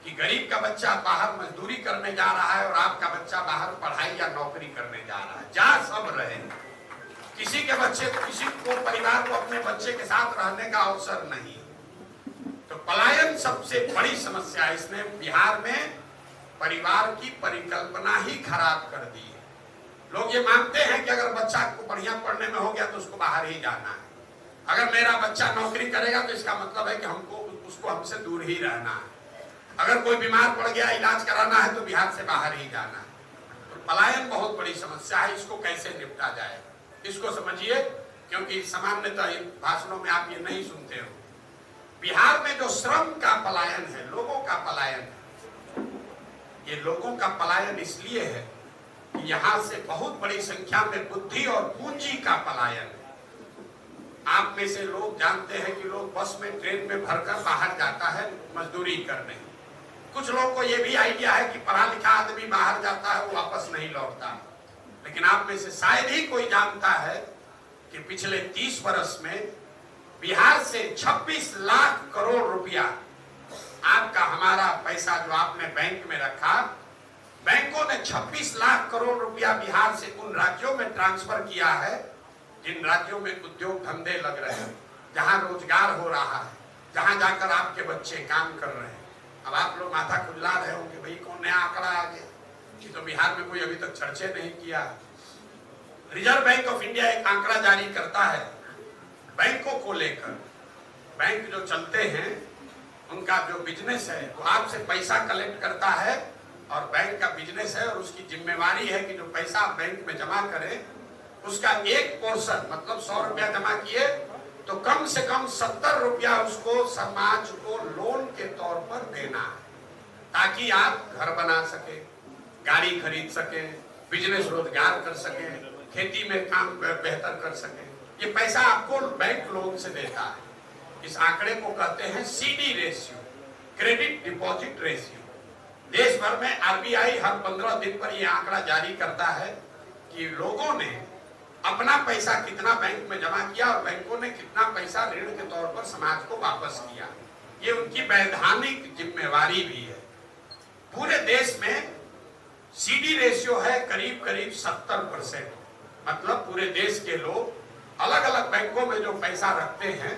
कि गरीब का बच्चा बाहर मजदूरी करने जा रहा है और आपका बच्चा बाहर पढ़ाई या नौकरी करने जा रहा है। जा सब रहे, किसी के बच्चे को, किसी को परिवार को अपने बच्चे के साथ रहने का अवसर नहीं। तो पलायन सबसे बड़ी समस्या है। इसने बिहार में परिवार की परिकल्पना ही खराब कर दी है। लोग ये मानते हैं कि अगर बच्चा को बढ़िया पढ़ने में हो गया तो उसको बाहर ही जाना है। अगर मेरा बच्चा नौकरी करेगा तो इसका मतलब है कि हमको उसको हमसे दूर ही रहना है। अगर कोई बीमार पड़ गया, इलाज कराना है तो बिहार से बाहर ही जाना है। तो पलायन बहुत बड़ी समस्या है। इसको कैसे निपटा जाए, इसको समझिए, क्योंकि सामान्यतः भाषणों में आप ये नहीं सुनते हो। बिहार में जो श्रम का पलायन है, लोगों का पलायन है, ये लोगों का पलायन इसलिए है कि यहाँ से बहुत बड़ी संख्या में बुद्धि और पूंजी का पलायन है। आप में से लोग जानते हैं कि लोग बस में, ट्रेन में भरकर बाहर जाता है मजदूरी करने। कुछ लोगों को यह भी आइडिया है कि पढ़ा लिखा आदमी बाहर जाता है वो वापस नहीं लौटता। लेकिन आप में से शायद ही कोई जानता है कि पिछले 30 वर्ष में बिहार से 26 लाख करोड़ रुपया आपका, हमारा पैसा जो आपने बैंक में रखा, बैंकों ने 26 लाख करोड़ रुपया बिहार से उन राज्यों में ट्रांसफर किया है जिन राज्यों में उद्योग धंधे लग रहे हैं, जहां रोजगार हो रहा है, जहां जाकर आपके बच्चे काम कर रहे हैं। अब आप लोग माथा खुजला रहे हो कि भाई कौन नया आंकड़ा आ गया, ये तो बिहार में कोई अभी तक चर्चा नहीं किया। रिजर्व बैंक ऑफ इंडिया एक आंकड़ा जारी करता है बैंकों को लेकर। बैंक जो चलते हैं उनका जो बिजनेस है वो आपसे पैसा कलेक्ट करता है और बैंक का बिजनेस है और उसकी जिम्मेवारी है कि जो पैसा आप बैंक में जमा करें उसका एक पोर्शन, मतलब 100 रुपया जमा किए तो कम से कम 70 रुपया उसको समाज को लोन के तौर पर देना है, ताकि आप घर बना सके, गाड़ी खरीद सके, बिजनेस रोजगार कर सके, खेती में काम बेहतर कर सके। ये पैसा आपको बैंक लोन से देता है। इस आंकड़े को कहते हैं CD ratio, credit deposit ratio. देश भर में आरबीआई हर 15 दिन पर यह आंकड़ा जारी करता है कि लोगों ने अपना पैसा कितना बैंक में जमा किया और बैंकों ने कितना पैसा ऋण के तौर पर समाज को वापस किया। ये उनकी वैधानिक जिम्मेवारी भी है। पूरे देश में सीडी रेशियो है करीब करीब 70%, मतलब पूरे देश के लोग अलग अलग बैंकों में जो पैसा रखते हैं,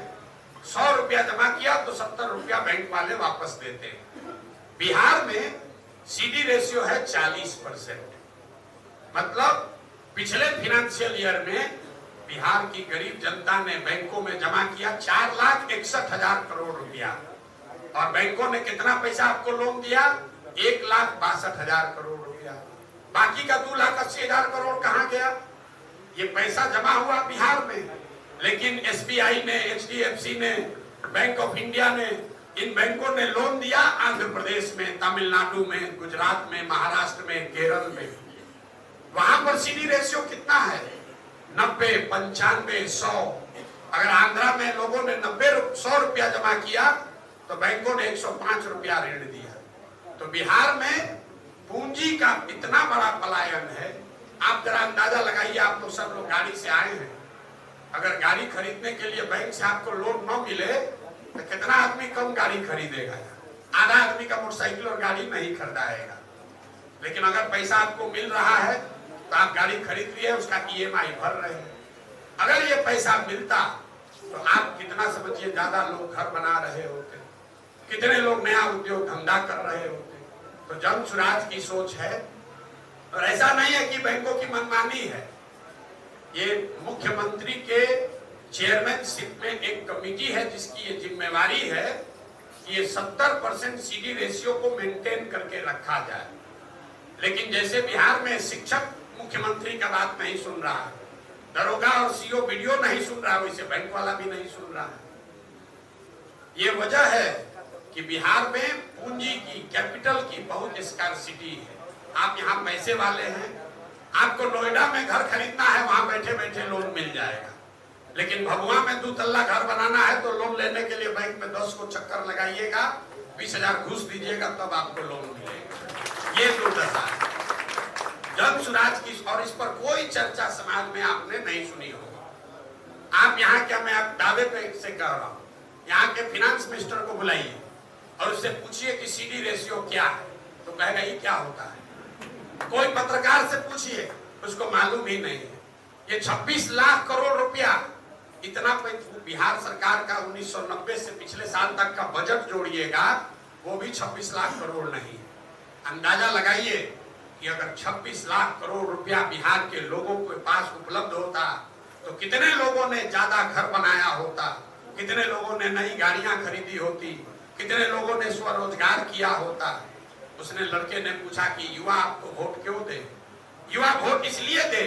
100 रुपया जमा किया तो 70 रुपया बैंक वाले वापस देते हैं। बिहार में सीडी रेशियो है 40%, मतलब पिछले फाइनेंशियल ईयर में बिहार की गरीब जनता ने बैंकों में जमा किया 4,61,000 करोड़ रुपया और बैंकों ने कितना पैसा आपको लोन दिया? 1,62,000 करोड़ रुपया। बाकी का 2,80,000 करोड़ कहां गया? ये पैसा जमा हुआ बिहार में, लेकिन एसबीआई ने, एचडीएफसी ने, बैंक ऑफ इंडिया ने, इन बैंकों ने लोन दिया आंध्र प्रदेश में, तमिलनाडु में, गुजरात में, महाराष्ट्र में, केरल में। वहां पर सीडी रेशियो कितना है? 90, 95, 100। अगर आंध्रा में लोगों ने 100 रुपया जमा किया तो बैंकों ने 105 रुपया ऋण दिया। तो बिहार में पूंजी का इतना बड़ा पलायन है, आप जरा अंदाजा लगाइए। आप तो सब लोग गाड़ी से आए हैं, अगर गाड़ी खरीदने के लिए बैंक से आपको लोन न मिले तो कितना आदमी कम गाड़ी खरीदेगा? आधा आदमी का मोटरसाइकिल और गाड़ी नहीं खरीदाएगा। लेकिन अगर पैसा आपको मिल रहा है तो आप गाड़ी खरीद लिए, उसका ईएमआई भर रहे हैं। अगर ये पैसा मिलता तो आप कितना समझिए ज्यादा लोग घर बना रहे होते, कितने लोग नया उद्योग धंधा कर रहे होते। तो जन सुराज की सोच है और ऐसा नहीं है कि बैंकों की मनमानी है। ये मुख्यमंत्री के चेयरमैनशिप में एक कमेटी है जिसकी ये जिम्मेवारी है कि ये 70% सीडी रेशियो को मेंटेन करके रखा जाए। लेकिन जैसे बिहार में शिक्षक मुख्यमंत्री का बात नहीं सुन रहा है, दरोगा और सीओ वीडियो नहीं सुन रहा है, वैसे बैंक वाला भी नहीं सुन रहा है। ये वजह है कि बिहार में पूंजी की, कैपिटल की बहुत स्कार्सिटी है। आप यहाँ पैसे वाले हैं, आपको नोएडा में घर खरीदना है, वहां बैठे बैठे लोन मिल जाएगा। लेकिन भभुआ में 2 तल्ला घर बनाना है तो लोन लेने के लिए बैंक में 10 को चक्कर लगाइएगा, 20,000 घूस दीजिएगा तब आपको लोन मिलेगा। ये दुर्दशा है जन सुराज की, और इस पर कोई चर्चा समाज में आपने नहीं सुनी होगी। आप यहाँ क्या, मैं आप दावे पे से कह रहा हूँ, यहाँ के फाइनेंस मिनिस्टर को बुलाइए और उससे पूछिए कि सीडी रेशियो क्या है, तो कहेगा ये क्या होता है। कोई पत्रकार से पूछिए, उसको मालूम ही नहीं है। ये 26 लाख करोड़ रुपया, इतना बिहार सरकार का 1990 से पिछले साल तक का बजट जोड़िएगा वो भी 26 लाख करोड़ नहीं है। अंदाजा लगाइए कि अगर 26 लाख करोड़ रुपया बिहार के लोगों के पास उपलब्ध होता तो कितने लोगों ने ज्यादा घर बनाया होता, कितने लोगों ने नई गाड़ियां खरीदी होती, कितने लोगों ने स्वरोजगार किया होता। उसने लड़के ने पूछा कि युवा आपको वोट क्यों दे? युवा वोट इसलिए दे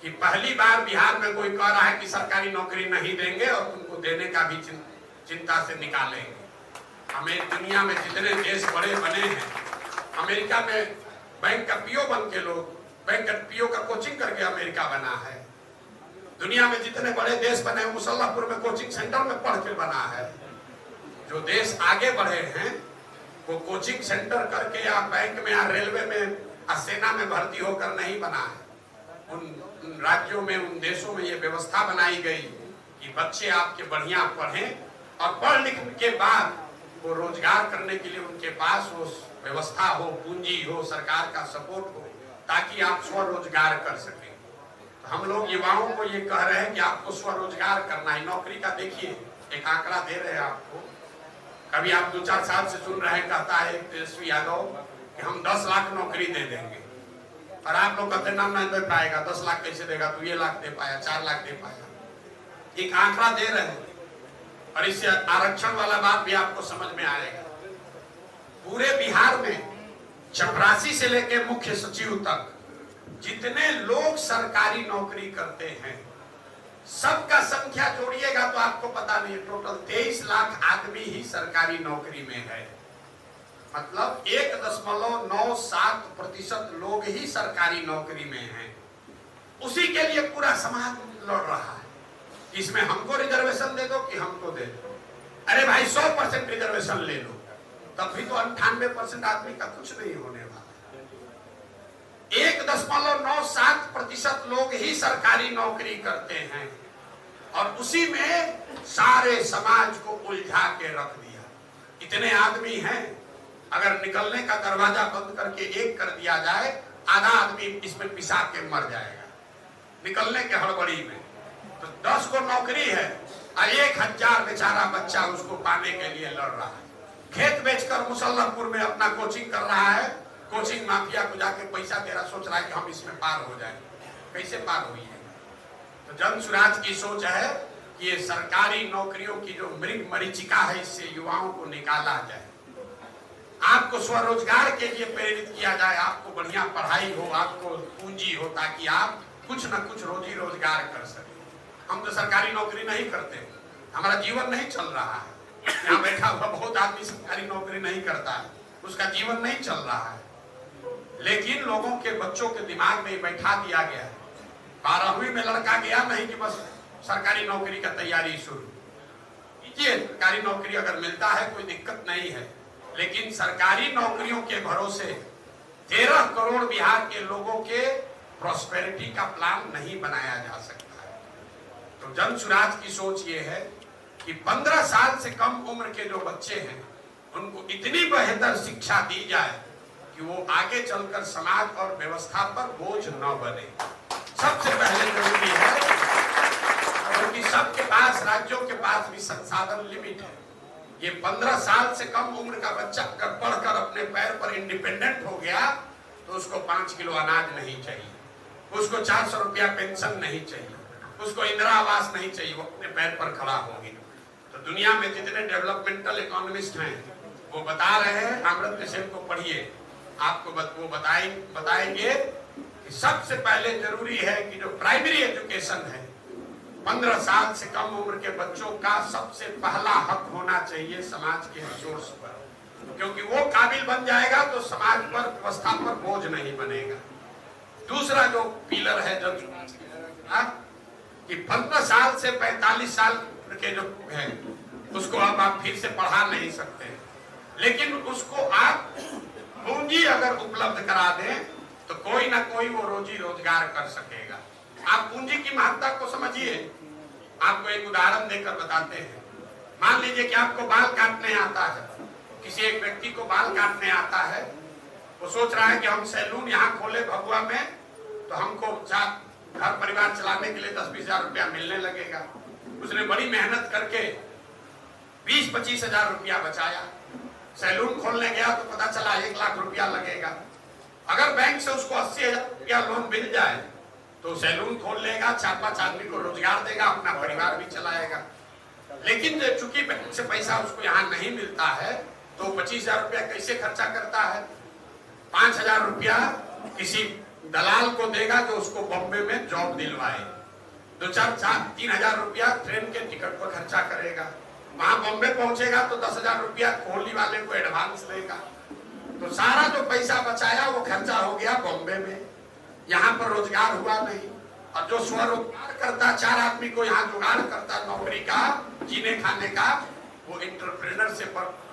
कि पहली बार बिहार में कोई कह रहा है कि सरकारी नौकरी नहीं देंगे और तुमको देने का भी चिंता से निकालेंगे। हमें दुनिया में जितने देश बड़े बने हैं, अमेरिका में बैंक का पीओ बन के लोग, बैंक का पीओ का कोचिंग करके अमेरिका बना है। दुनिया में जितने बड़े देश बने, मुसल्लापुर में कोचिंग सेंटर में पढ़ के बना है। जो देश आगे बढ़े हैं वो कोचिंग सेंटर करके या बैंक में या रेलवे में या सेना में भर्ती होकर नहीं बना है। उन राज्यों में, उन देशों में ये व्यवस्था बनाई गई कि बच्चे आपके बढ़िया पढ़ें और पढ़ लिख के बाद वो रोजगार करने के लिए उनके पास वो व्यवस्था हो, पूंजी हो, सरकार का सपोर्ट हो, ताकि आप स्वरोजगार कर सकें। तो हम लोग युवाओं को ये कह रहे हैं कि आपको स्वरोजगार करना है। नौकरी का देखिए एक आंकड़ा दे रहे हैं आपको, कभी आप 2-4 साल से सुन रहे हैं, कहता है तेजस्वी यादव कि हम 10 लाख नौकरी दे देंगे, और आप लोग कहते नाम नहीं दे पाएगा, 10 लाख कैसे देगा, तू ये लाख दे पाया, 4 लाख दे पाया। एक आंकड़ा दे रहे हैं, और इससे आरक्षण वाला बात भी आपको समझ में आएगा। पूरे बिहार में चपरासी से लेकर मुख्य सचिव तक जितने लोग सरकारी नौकरी करते हैं, सबका संख्या जोड़िएगा तो आपको पता नहीं, टोटल 23 लाख आदमी ही सरकारी नौकरी में है। मतलब 1.97% लोग ही सरकारी नौकरी में हैं। उसी के लिए पूरा समाज लड़ रहा है, इसमें हमको रिजर्वेशन दे दो कि हमको दे दो। अरे भाई 100% रिजर्वेशन ले लो, तब भी तो 98% आदमी का कुछ नहीं होने वाला। 1.97% लोग ही सरकारी नौकरी करते हैं, और उसी में सारे समाज को उलझा के रख दिया। इतने आदमी हैं, अगर निकलने का दरवाजा बंद करके एक कर दिया जाए, आधा आदमी इसमें पिसा के मर जाएगा निकलने के हड़बड़ी में। तो 10 को नौकरी है और 1000 बेचारा बच्चा उसको पाने के लिए लड़ रहा है। खेत बेचकर मुसल्लमपुर में अपना कोचिंग कर रहा है, कोचिंग माफिया को जाके पैसा दे रहा, सोच रहा है कि हम इसमें पार हो जाए। कैसे पार हुई है? तो जन सुराज की सोच है कि ये सरकारी नौकरियों की जो मृग मरीचिका है, इससे युवाओं को निकाला जाए, आपको स्वरोजगार के लिए प्रेरित किया जाए, आपको बढ़िया पढ़ाई हो, आपको पूंजी हो, ताकि आप कुछ न कुछ रोजी रोजगार कर सके। हम तो सरकारी नौकरी नहीं करते, हमारा जीवन नहीं चल रहा है। यहाँ बैठा हुआ बहुत आदमी सरकारी नौकरी नहीं करता है, उसका जीवन नहीं चल रहा है। लेकिन लोगों के बच्चों के दिमाग में बैठा दिया गया है। 12वीं में लड़का गया नहीं कि बस सरकारी नौकरी का तैयारी शुरू कीजिए। सरकारी नौकरी अगर मिलता है कोई दिक्कत नहीं है, लेकिन सरकारी नौकरियों के भरोसे 13 करोड़ बिहार के लोगों के प्रॉस्पेरिटी का प्लान नहीं बनाया जा सकता है। तो जन सुराज की सोच ये है कि 15 साल से कम उम्र के जो बच्चे हैं, उनको इतनी बेहतर शिक्षा दी जाए कि वो आगे चलकर समाज और व्यवस्था पर बोझ न बने। सबसे पहले जरूरी है, क्योंकि सबके पास, राज्यों के पास भी संसाधन लिमिट है। ये 15 साल से कम उम्र का बच्चा अगर पढ़कर अपने पैर पर इंडिपेंडेंट हो गया, तो उसको 5 किलो अनाज नहीं चाहिए, उसको 400 रुपया पेंशन नहीं चाहिए, उसको इंदिरा आवास नहीं चाहिए, वो अपने पैर पर खड़ा होगी। तो दुनिया में जितने डेवलपमेंटल इकोनॉमिस्ट हैं, वो बता रहे हैं, अमर्त्य सेन को पढ़िए, आपको वो बताएंगे कि सबसे पहले जरूरी है कि जो प्राइमरी एजुकेशन है, 15 साल से कम उम्र के बच्चों का सबसे पहला हक होना चाहिए समाज के रिसोर्स पर, क्योंकि वो काबिल बन जाएगा तो समाज पर, व्यवस्था पर बोझ नहीं बनेगा। दूसरा जो पिलर है जो कि 15 साल से 45 साल के जो है, उसको अब आप फिर से पढ़ा नहीं सकते, लेकिन उसको आप पूंजी अगर उपलब्ध करा दें तो कोई ना कोई वो रोजी रोजगार कर सकेगा। आप पूंजी की महत्ता को समझिए। आपको एक उदाहरण देकर बताते हैं। मान लीजिए कि आपको बाल काटने आता है, किसी एक व्यक्ति को बाल काटने आता है, वो सोच रहा है कि हम सैलून यहाँ खोले भभुआ में, तो हमको घर परिवार चलाने के लिए 10-20 हजार रुपया मिलने लगेगा। उसने बड़ी मेहनत करके 20-25 हजार रुपया बचाया। सैलून खोलने गया तो पता चला 1 लाख रुपया लगेगा। अगर बैंक से उसको 80 हजार रुपया लोन मिल जाए तो सैलून खोल लेगा, 4-5 आदमी को रोजगार देगा, अपना परिवार भी चलाएगा। लेकिन चूंकि बैंक से पैसा उसको यहाँ नहीं मिलता है, तो 25 हजार रुपया कैसे खर्चा करता है? 5 हजार रुपया किसी दलाल को देगा जो उसको बॉम्बे में जॉब दिलवाए। 2-4-3 हजार रुपया ट्रेन के टिकट पर खर्चा करेगा। वहां बॉम्बे पहुंचेगा तो 10 हजार रुपया कोहली वाले को एडवांस देगा। तो सारा जो पैसा बचाया वो खर्चा हो गया बॉम्बे में, यहाँ पर रोजगार हुआ नहीं। और जो स्वरोजगार करता, 4 आदमी को यहाँ जुगाड़ करता नौकरी का, जीने खाने का, वो एंटरप्रेन्योर से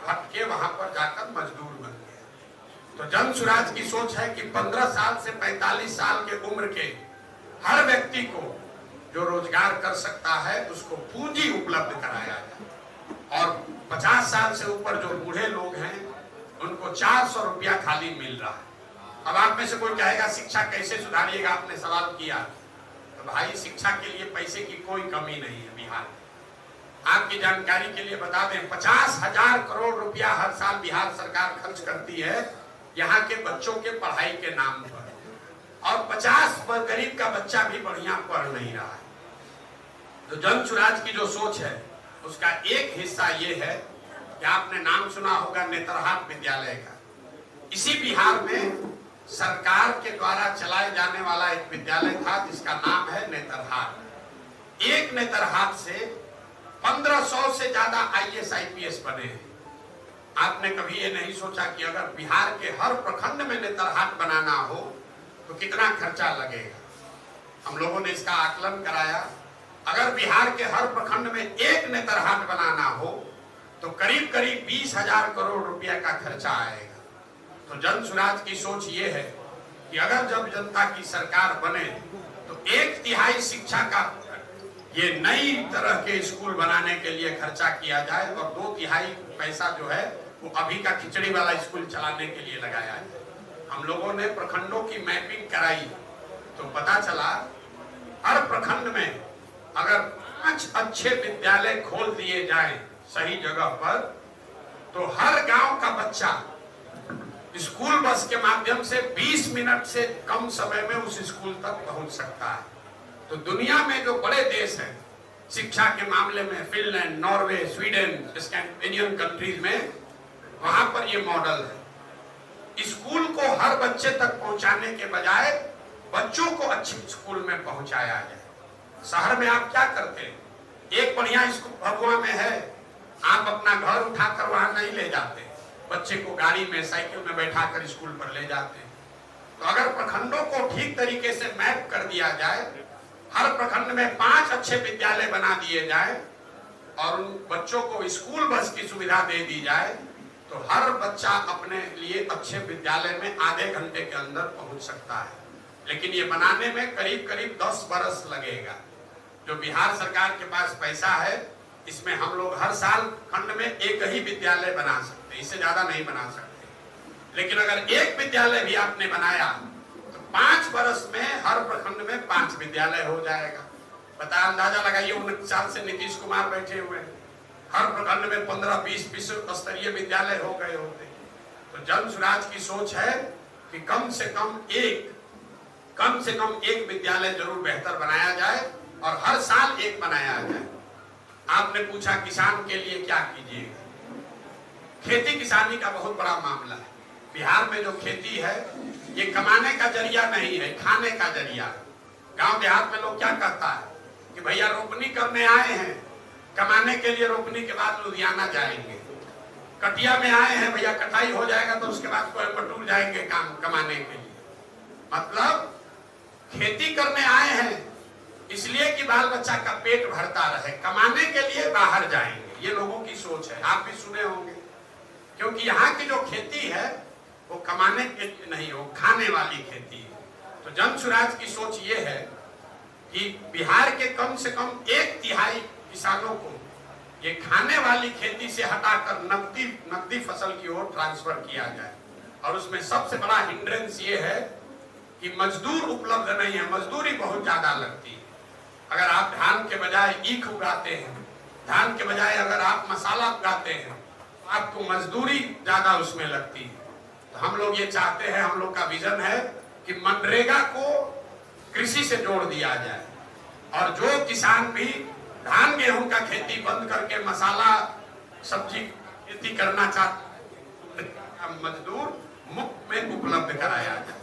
हट के वहां पर जाकर मजदूर बन गया। तो जन सुराज की सोच है कि 15 साल से 45 साल के उम्र के हर व्यक्ति को जो रोजगार कर सकता है उसको पूंजी उपलब्ध कराया जाए। और 50 साल से ऊपर जो बूढ़े लोग हैं उनको 400 रुपया खाली मिल रहा है। अब आप में से कोई कहेगा शिक्षा कैसे सुधारिएगा, आपने सवाल किया। तो भाई शिक्षा के लिए पैसे की कोई कमी नहीं है बिहार में। आपकी जानकारी के लिए बता दें, 50,000 करोड़ रुपया हर साल बिहार सरकार खर्च करती है यहाँ के बच्चों के पढ़ाई के नाम पर, और 50 पर गरीब का बच्चा भी बढ़िया पढ़ नहीं रहा है। तो जन सुराज की जो सोच है उसका एक हिस्सा ये है कि आपने नाम सुना होगा नेतरहाट विद्यालय का। इसी बिहार में सरकार के द्वारा चलाए जाने वाला एक विद्यालय था जिसका नाम है नेतरहाट। एक नेतरहाट से 1500 से ज्यादा IAS IPS बने हैं। आपने कभी ये नहीं सोचा कि अगर बिहार के हर प्रखंड में नेतरहाट बनाना हो तो कितना खर्चा लगेगा। हम लोगों ने इसका आकलन कराया, अगर बिहार के हर प्रखंड में एक नेतरहाट बनाना हो तो करीब करीब 20,000 करोड़ रुपया का खर्चा आएगा। तो जन सुराज की सोच ये है कि अगर जब जनता की सरकार बने तो 1/3 शिक्षा का ये नई तरह के स्कूल बनाने के लिए खर्चा किया जाए और 2/3 पैसा जो है वो अभी का खिचड़ी वाला स्कूल चलाने के लिए लगाया जाए। हम लोगों ने प्रखंडों की मैपिंग कराई तो पता चला हर प्रखंड में अगर 5 अच्छे विद्यालय खोल दिए जाएं सही जगह पर तो हर गांव का बच्चा स्कूल बस के माध्यम से 20 मिनट से कम समय में उस स्कूल तक पहुंच सकता है। तो दुनिया में जो बड़े देश हैं शिक्षा के मामले में, Finland, Norway, Sweden, Scandinavian countries में, वहां पर ये मॉडल है। स्कूल को हर बच्चे तक पहुंचाने के बजाय बच्चों को अच्छे स्कूल में पहुंचाया जाए। शहर में आप क्या करते हैं, एक बढ़िया स्कूल भभुआ में है, आप अपना घर उठाकर वहां नहीं ले जाते, बच्चे को गाड़ी में साइकिल में बैठाकर स्कूल पर ले जाते हैं। तो अगर प्रखंडों को ठीक तरीके से मैप कर दिया जाए, हर प्रखंड में 5 अच्छे विद्यालय बना दिए जाए और उन बच्चों को स्कूल बस की सुविधा दे दी जाए तो हर बच्चा अपने लिए अच्छे विद्यालय में आधे घंटे के अंदर पहुंच सकता है। लेकिन ये बनाने में करीब करीब 10 बरस लगेगा। जो बिहार सरकार के पास पैसा है इसमें हम लोग हर साल खंड में एक ही विद्यालय बना सकते हैं, इससे ज्यादा नहीं बना सकते। लेकिन अगर एक विद्यालय भी आपने बनाया तो 5 बरस में हर प्रखंड में 5 विद्यालय हो जाएगा। बता अंदाजा लगाइए, 19 साल से नीतीश कुमार बैठे हुए हैं, हर प्रखंड में 15-20 विश्व स्तरीय विद्यालय हो गए होते। तो जन सुराज की सोच है कि कम से कम एक विद्यालय जरूर बेहतर बनाया जाए और हर साल एक बनाया जाए। आपने पूछा किसान के लिए क्या कीजिएगा। खेती किसानी का बहुत बड़ा मामला है। बिहार में जो खेती है ये कमाने का जरिया नहीं है, खाने का जरिया। गांव देहात में लोग क्या कहता है कि भैया रोपनी करने आए हैं, कमाने के लिए रोपनी के बाद लुधियाना जाएंगे। कटिया में आए हैं भैया, कटाई हो जाएगा तो उसके बाद कोयम्बटूर जाएंगे काम कमाने के लिए। मतलब खेती करने आए हैं इसलिए कि बाल बच्चा का पेट भरता रहे, कमाने के लिए बाहर जाएंगे। ये लोगों की सोच है, आप भी सुने होंगे। क्योंकि यहाँ की जो खेती है वो कमाने के लिए नहीं, वो खाने वाली खेती है। तो जन सुराज की सोच ये है कि बिहार के कम से कम 1/3 किसानों को ये खाने वाली खेती से हटाकर नकदी फसल की ओर ट्रांसफर किया जाए। और उसमें सबसे बड़ा हिंड्रेंस ये है कि मजदूर उपलब्ध नहीं है, मजदूरी बहुत ज्यादा लगती है। अगर आप धान के बजाय ईख उगाते हैं, धान के बजाय अगर आप मसाला उगाते हैं, आपको मजदूरी ज्यादा उसमें लगती है। तो हम लोग ये चाहते हैं, हम लोग का विजन है कि मनरेगा को कृषि से जोड़ दिया जाए और जो किसान भी धान गेहूं का खेती बंद करके मसाला सब्जी खेती करना चाहते मजदूर मुफ्त में उपलब्ध कराया जाए।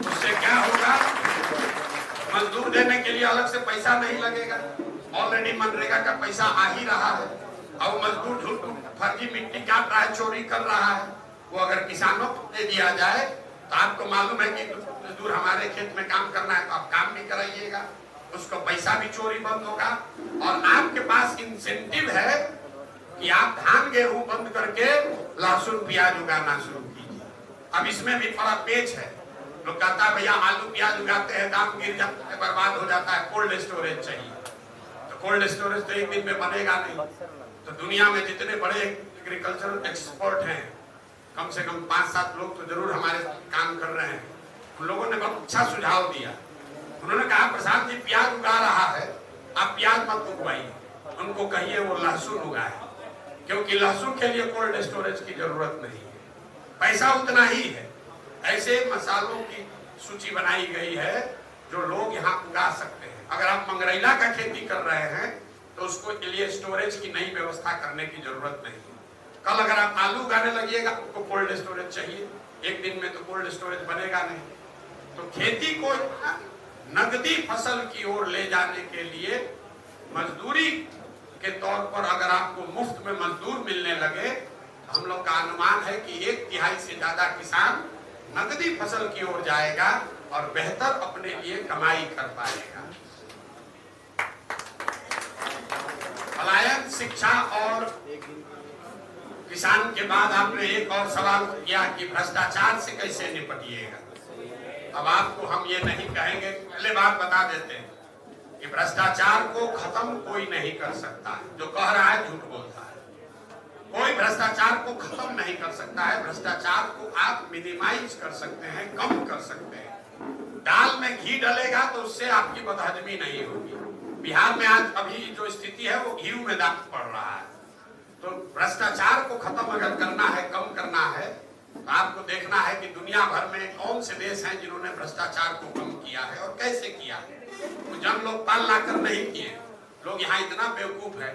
उससे क्या होगा, मजदूर देने के लिए अलग से पैसा नहीं लगेगा, ऑलरेडी मनरेगा का पैसा आ ही रहा है। और मजदूर झूठ फर्जी मिट्टी काट रहा है, चोरी कर रहा है, वो अगर किसानों को दे दिया जाए तो आपको मालूम है कि मजदूर हमारे खेत में काम करना है तो आप काम भी कराइएगा, उसको पैसा भी चोरी बंद होगा और आपके पास इंसेंटिव है कि आप धान गेहूं बंद करके लहसुन प्याज उगाना शुरू कीजिए। अब इसमें भी बड़ा पेच है, लोग कहता है भैया आलू प्याज उगाते हैं, दाम गिर जाता है, बर्बाद हो जाता है, कोल्ड स्टोरेज चाहिए। तो कोल्ड स्टोरेज तो एक दिन में बनेगा नहीं। तो दुनिया में जितने बड़े एग्रीकल्चर एक्सपर्ट हैं, कम से कम 5-7 लोग तो जरूर हमारे काम कर रहे हैं। उन लोगों ने बहुत अच्छा सुझाव दिया। उन्होंने कहा प्रसाद जी प्याज उगा रहा है, आप प्याज मत उगवाइए, उनको कहिए वो लहसुन उगाए, क्योंकि लहसुन के लिए कोल्ड स्टोरेज की जरूरत नहीं है, पैसा उतना ही है। ऐसे मसालों की सूची बनाई गई है जो लोग यहाँ उगा सकते हैं। अगर आप मंगरैला का खेती कर रहे हैं तो उसको के लिए स्टोरेज की नई व्यवस्था करने की जरूरत नहीं है। कल अगर आप आलू उगाने लगिएगा आपको कोल्ड स्टोरेज चाहिए, एक दिन में तो कोल्ड स्टोरेज बनेगा नहीं। तो खेती को नगदी फसल की ओर ले जाने के लिए मजदूरी के तौर पर अगर आपको मुफ्त में मजदूर मिलने लगे, हम लोग का अनुमान है कि 1/3 से ज्यादा किसान नगदी फसल की ओर जाएगा और बेहतर अपने लिए कमाई कर पाएगा। पलायन, शिक्षा और किसान के बाद आपने एक और सवाल किया कि भ्रष्टाचार से कैसे निपटिएगा। अब आपको हम ये नहीं कहेंगे, पहले बात बता देते हैं कि भ्रष्टाचार को खत्म कोई नहीं कर सकता है। जो कह रहा है झूठ बोलता है। कोई भ्रष्टाचार को खत्म नहीं कर सकता है। भ्रष्टाचार को आप मिनिमाइज कर सकते हैं, कम कर सकते हैं। दाल में घी डलेगा तो उससे आपकी बदहजमी नहीं होगी। बिहार में आज अभी जो स्थिति है वो घी में दाग पड़ रहा है। तो भ्रष्टाचार को खत्म अगर करना है, कम करना है, तो आपको देखना है कि दुनिया भर में कौन से देश हैं जिन्होंने भ्रष्टाचार को कम किया है और कैसे किया है। तो जन लोग पाल लाकर नहीं किए। लोग यहाँ इतना बेवकूफ है,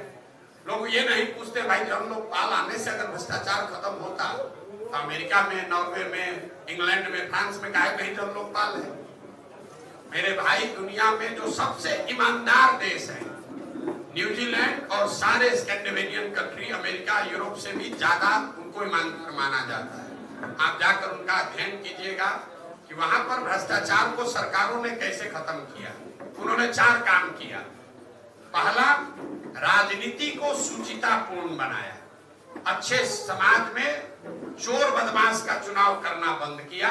लोग ये नहीं पूछते भाई जन लोग पाल आने से अगर भ्रष्टाचार खत्म होता तो अमेरिका में, नॉर्वे में, इंग्लैंड में, फ्रांस में काहे कहीं जन लोग पाल है। मेरे भाई, दुनिया में जो सबसे ईमानदार देश है न्यूजीलैंड और सारे स्कैंडिनेवियन कंट्री, अमेरिका, यूरोप से भी ज्यादा उनको ईमानदार माना जाता है। आप जाकर उनका अध्ययन कीजिएगा कि वहां पर भ्रष्टाचार को सरकारों ने कैसे खत्म किया। उन्होंने 4 काम किया। पहला, राजनीति को सुचितापूर्ण बनाया। अच्छे समाज में चोर बदमाश का चुनाव करना बंद किया।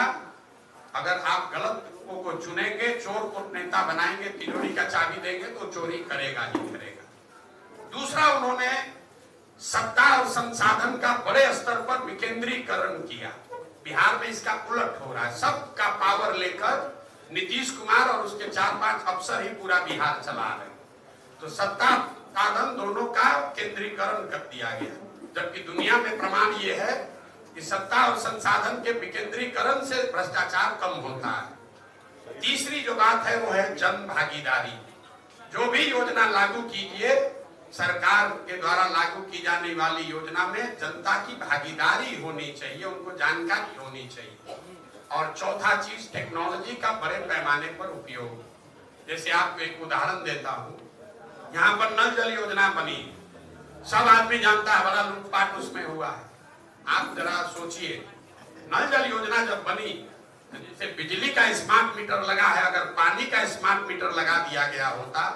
अगर आप गलत को चुनेंगे, चोर को नेता बनाएंगे, तिजोरी का चाबी देंगे तो चोरी करेगा ही करेगा। दूसरा, उन्होंने सत्ता और संसाधन का बड़े स्तर पर विकेंद्रीकरण किया। बिहार में इसका उलट हो रहा है। सबका पावर लेकर नीतीश कुमार और उसके 4-5 अफसर ही पूरा बिहार चला रहे। तो सत्ता साधन दोनों का केंद्रीकरण कर दिया गया, जबकि दुनिया में प्रमाण ये है कि सत्ता और संसाधन के विकेंद्रीकरण से भ्रष्टाचार कम होता है। तीसरी जो बात है वो है जन भागीदारी। जो भी योजना लागू कीजिए, सरकार के द्वारा लागू की जाने वाली योजना में जनता की भागीदारी होनी चाहिए, उनको जानकारी होनी चाहिए। और चौथा चीज, टेक्नोलॉजी का बड़े पैमाने पर उपयोग। जैसे आपको एक उदाहरण देता हूँ, यहाँ पर नल जल योजना बनी, सब आदमी जानता है, बड़ा लूटपाट उसमें हुआ है। आप जरा सोचिए, नल जल योजना जब बनी, जैसे बिजली का स्मार्ट मीटर लगा है, अगर पानी का स्मार्ट मीटर लगा दिया गया होता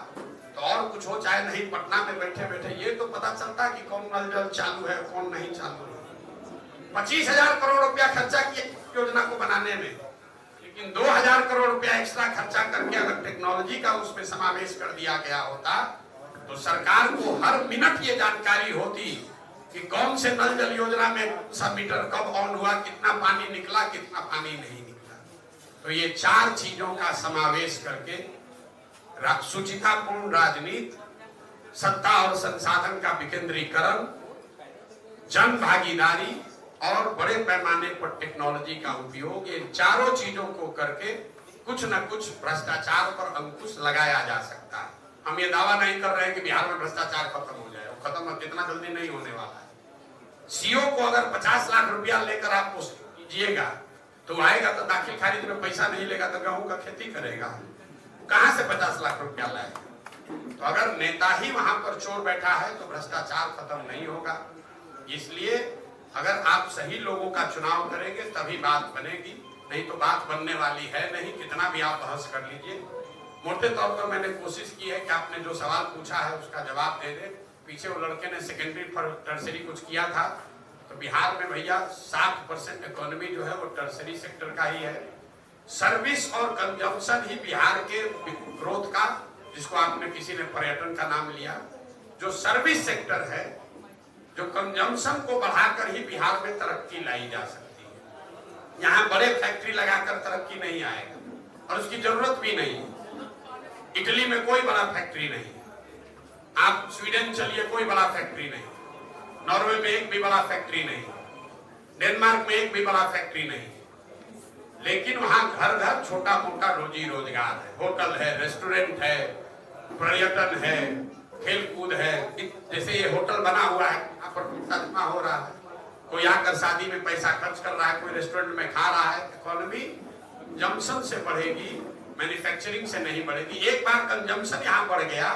तो और कुछ हो चाहे नहीं, पटना में बैठे बैठे ये तो पता चलता कि कौन नल जल चालू है, कौन नहीं चालू है। 25,000 करोड़ रुपया खर्चा किए योजना को बनाने में, लेकिन 2,000 करोड़ रुपया एक्स्ट्रा खर्चा करके अगर टेक्नोलॉजी का उसमें समावेश कर दिया गया होता तो सरकार को हर मिनट ये जानकारी होती कि कौन से नल जल योजना में सा मीटर कब ऑन हुआ, कितना पानी निकला, कितना पानी नहीं निकला। तो ये 4 चीजों का समावेश करके सुचितापूर्ण राजनीति, सत्ता और संसाधन का विकेंद्रीकरण, जन भागीदारी और बड़े पैमाने पर टेक्नोलॉजी का उपयोग, ये चारों चीजों को करके कुछ न कुछ भ्रष्टाचार पर अंकुश लगाया जा सकता है। हम ये दावा नहीं कर रहे हैं कि बिहार में भ्रष्टाचार खत्म हो जाए, वो खत्म कितना जल्दी नहीं होने वाला है। सीओ को अगर 50 लाख रुपया लेकर आप पोस्ट कीजिएगा तो आएगा तो दाखिल खारिज में पैसा नहीं लेगा तो गेहूं का खेती करेगा, कहां से 50 लाख रुपया लाएगा। तो अगर नेता ही वहां पर चोर बैठा है तो भ्रष्टाचार खत्म नहीं होगा। इसलिए अगर आप सही लोगों का चुनाव करेंगे तभी बात बनेगी, नहीं तो बात बनने वाली है नहीं, कितना भी आप बहस कर लीजिए। मोटे तौर पर मैंने कोशिश की है कि आपने जो सवाल पूछा है उसका जवाब दे दे। पीछे वो लड़के ने सेकेंडरी टर्सरी कुछ किया था, तो बिहार में भैया 60% इकोनॉमी जो है वो टर्सरी सेक्टर का ही है। सर्विस और कंजम्पशन ही बिहार के ग्रोथ का, जिसको आपने किसी ने पर्यटन का नाम लिया, जो सर्विस सेक्टर है, जो कंजम्पशन को बढ़ाकर ही बिहार में तरक्की लाई जा सकती है। यहाँ बड़े फैक्ट्री लगाकर तरक्की नहीं आएगा और उसकी जरूरत भी नहीं है। इटली में कोई बड़ा फैक्ट्री नहीं, आप स्वीडन चलिए, कोई बड़ा फैक्ट्री नहीं, नॉर्वे में एक भी बड़ा फैक्ट्री नहीं, डेनमार्क में एक भी बड़ा फैक्ट्री नहीं, लेकिन वहां घर घर छोटा मोटा रोजी रोजगार है, होटल है, रेस्टोरेंट है, पर्यटन है, खेल कूद है। जैसे ये होटल बना हुआ है, यहाँ पर पैसा जमा हो रहा है, कोई आकर शादी में पैसा खर्च कर रहा है, कोई रेस्टोरेंट में खा रहा है। इकोनॉमी जंक्शन से बढ़ेगी, मैन्युफैक्चरिंग से नहीं बढ़ेगी। एक बार कंजम्पशन यहाँ बढ़ गया,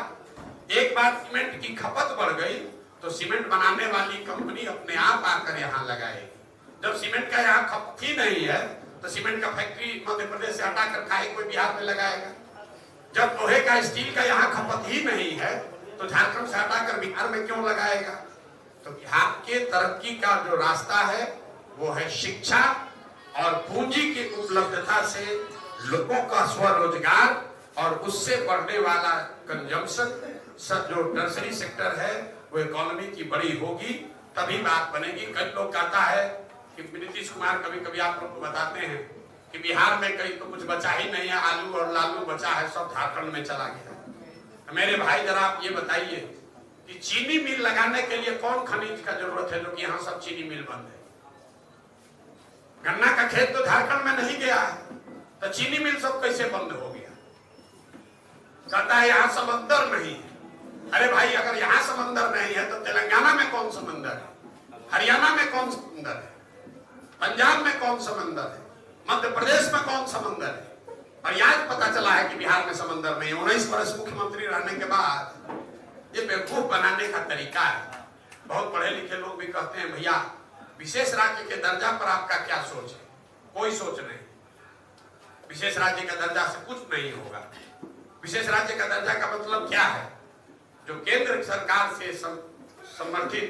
एक बार सीमेंट की खपत बढ़ गई, तो सीमेंट बनाने वाली कंपनी अपने आप आकर यहाँ लगाएगी। जब सीमेंट का यहाँ खपत ही नहीं है, तो सीमेंट का फैक्ट्री मध्य प्रदेश से हटा कर खाए कोई बिहार में लगाएगा। जब लोहे का, स्टील का यहाँ खपत ही नहीं है, तो झारखंड से हटाकर बिहार में क्यों लगाएगा? तो बिहार के तरक्की का जो रास्ता है वो है शिक्षा और पूंजी की उपलब्धता से लोगों का स्वरोजगार और उससे बढ़ने वाला कंजम्पशन। जो टर्सरी सेक्टर है वो इकोनॉमी की बड़ी होगी, तभी बात बनेगी। कई लोग कहता है कि नीतीश कुमार कभी कभी आप लोग को बताते हैं कि बिहार में कहीं तो कुछ बचा ही नहीं है, आलू और लालू बचा है, सब झारखंड में चला गया। तो मेरे भाई जरा आप ये बताइए कि चीनी मिल लगाने के लिए कौन खनिज का जरूरत है, जो कि यहाँ सब चीनी मिल बंद है। गन्ना का खेत तो झारखंड में नहीं गया है, तो चीनी मिल सब कैसे बंद हो गया? कहता है यहाँ समंदर नहीं है। अरे भाई, अगर यहाँ समंदर नहीं है तो तेलंगाना में कौन समंदर है, हरियाणा में कौन समंदर है, पंजाब में कौन समंदर है, मध्य प्रदेश में कौन समंदर है? और आज पता चला है कि बिहार में समंदर नहीं है। 19 वर्ष मुख्यमंत्री रहने के बाद ये बेवकूफ बनाने का तरीका है। बहुत पढ़े लिखे लोग भी कहते हैं भैया विशेष राज्य के दर्जा पर आपका क्या सोच है? कोई सोच नहीं। विशेष राज्य का दर्जा से कुछ नहीं होगा। विशेष राज्य का दर्जा का मतलब क्या है? जो केंद्र सरकार से समर्थित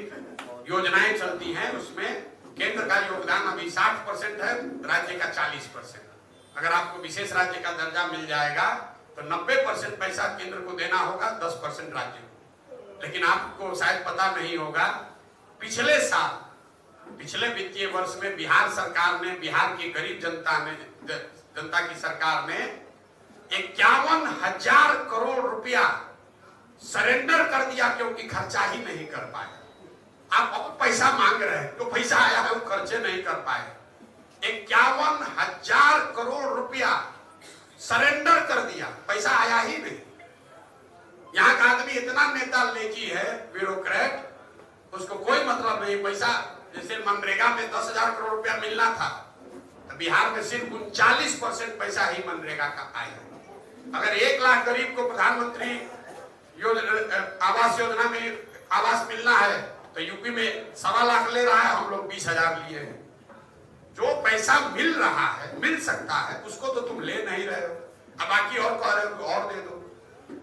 योजनाएं चलती हैं उसमें केंद्र का योगदान अभी 60% है, राज्य का 40%। अगर आपको विशेष राज्य का दर्जा मिल जाएगा तो 90% पैसा केंद्र को देना होगा, 10% राज्य को। लेकिन आपको शायद पता नहीं होगा, पिछले साल, पिछले वित्तीय वर्ष में बिहार सरकार ने, बिहार की गरीब जनता की सरकार ने 51,000 करोड़ रुपया सरेंडर कर दिया, क्योंकि खर्चा ही नहीं कर पाए। आप बहुत पैसा मांग रहे हैं, तो पैसा आया है वो खर्चे नहीं कर पाए। 51,000 करोड़ रुपया सरेंडर कर दिया, पैसा आया ही नहीं। यहाँ का आदमी इतना नेता लेकी है, ब्यूरोक्रेट, उसको कोई मतलब नहीं पैसा। जैसे मनरेगा में 10,000 करोड़ रुपया मिलना था, तो बिहार में सिर्फ 39% पैसा ही मनरेगा का आया। अगर 1 लाख गरीब को प्रधानमंत्री आवास योजना में आवास मिलना है, तो यूपी में 1.25 लाख ले रहा है, हम लोग 20,000 लिए हैं। जो पैसा मिल रहा है, मिल सकता है, उसको तो तुम ले नहीं रहे हो। अब बाकी और कह रहे हो और दे दो।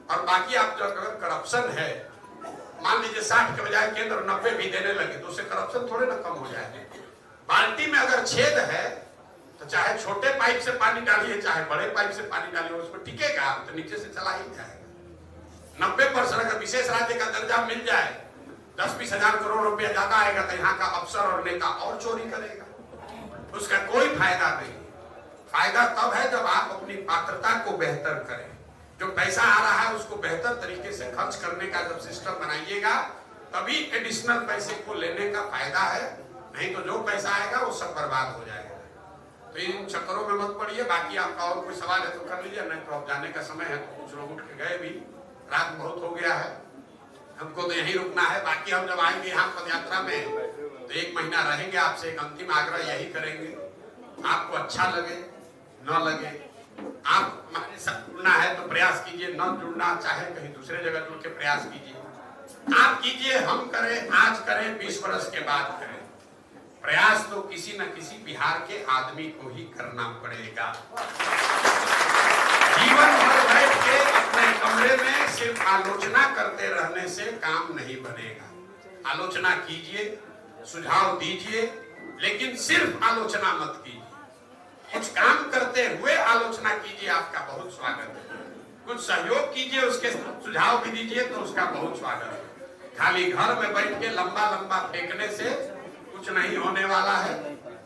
और बाकी आप जो अगर करप्शन है, मान लीजिए 60 के बजाय केंद्र 90 भी देने लगे, तो उससे करप्शन थोड़े ना कम हो जाएगा। बाल्टी में अगर छेद है तो चाहे छोटे पाइप से पानी डालिए, चाहे बड़े पाइप से पानी डालिए, उसमें टिकेगा, तो नीचे से चला ही जाएगा। 90% अगर विशेष राज्य का दर्जा मिल जाए, 10-20 हजार करोड़ रुपया ज्यादा आएगा, तो यहाँ का अफसर और नेता और चोरी करेगा, उसका कोई फायदा नहीं। फायदा तब है जब आप अपनी पात्रता को बेहतर करें। जो पैसा आ रहा है उसको बेहतर तरीके से खर्च करने का जब सिस्टम बनाइएगा, तभी एडिशनल पैसे को लेने का फायदा है। नहीं तो जो पैसा आएगा वो सब बर्बाद हो जाएगा। तो इन चक्करों में मत पड़िए। बाकी आपका और कोई सवाल है तो कर लीजिए, नहीं तो अब जाने का समय है। तो कुछ लोग उठ के गए भी, रात बहुत हो गया है, हमको तो यहीं रुकना है। बाकी हम जब आएंगे यहाँ पदयात्रा में तो 1 महीना रहेंगे। आपसे एक अंतिम आग्रह यही करेंगे, आपको अच्छा लगे न लगे, आप हमारे साथ जुड़ना है तो प्रयास कीजिए, न जुड़ना चाहे कहीं दूसरे जगह जुड़ के प्रयास कीजिए। आप कीजिए, हम करें, आज करें, 20 वर्ष के बाद करें। प्रयास तो किसी न किसी बिहार के आदमी को ही करना पड़ेगा। जीवन भर बैठ के अपने कमरे में सिर्फ आलोचना करते रहने से काम नहीं बनेगा। आलोचना कीजिए, सुझाव दीजिए, लेकिन सिर्फ आलोचना मत कीजिए। कुछ काम करते हुए आलोचना कीजिए, आपका बहुत स्वागत है। कुछ सहयोग कीजिए, उसके सुझाव भी दीजिए, तो उसका बहुत स्वागत है। खाली घर में बैठ के लंबा लंबा फेंकने से कुछ नहीं होने वाला है।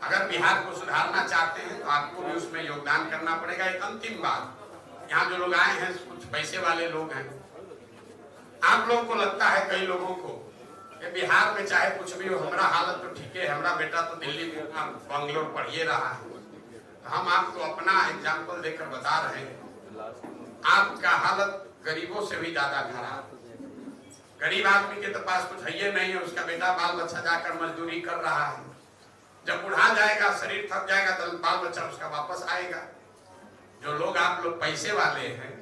अगर बिहार को सुधारना चाहते हैं तो आपको भी उसमें योगदान करना पड़ेगा। एक अंतिम बात, यहाँ जो लोग आए हैं कुछ पैसे वाले लोग हैं, आप लोगों को लगता है, कई लोगों को, कि बिहार में चाहे कुछ भी हो, हमारा हालत तो ठीक है, हमारा बेटा तो दिल्ली में बंगलोर पढ़िए रहा है। तो हम आपको अपना एग्जाम्पल देकर बता रहे हैं, आपका हालत गरीबों से भी ज्यादा खराब। गरीब आदमी के तो पास कुछ है ही नहीं है, उसका बेटा बाल बच्चा जाकर मजदूरी कर रहा है। जब बुढ़ा जाएगा, शरीर थक जाएगा, तो बाल बच्चा उसका वापस आएगा। जो लोग, आप लोग पैसे वाले हैं,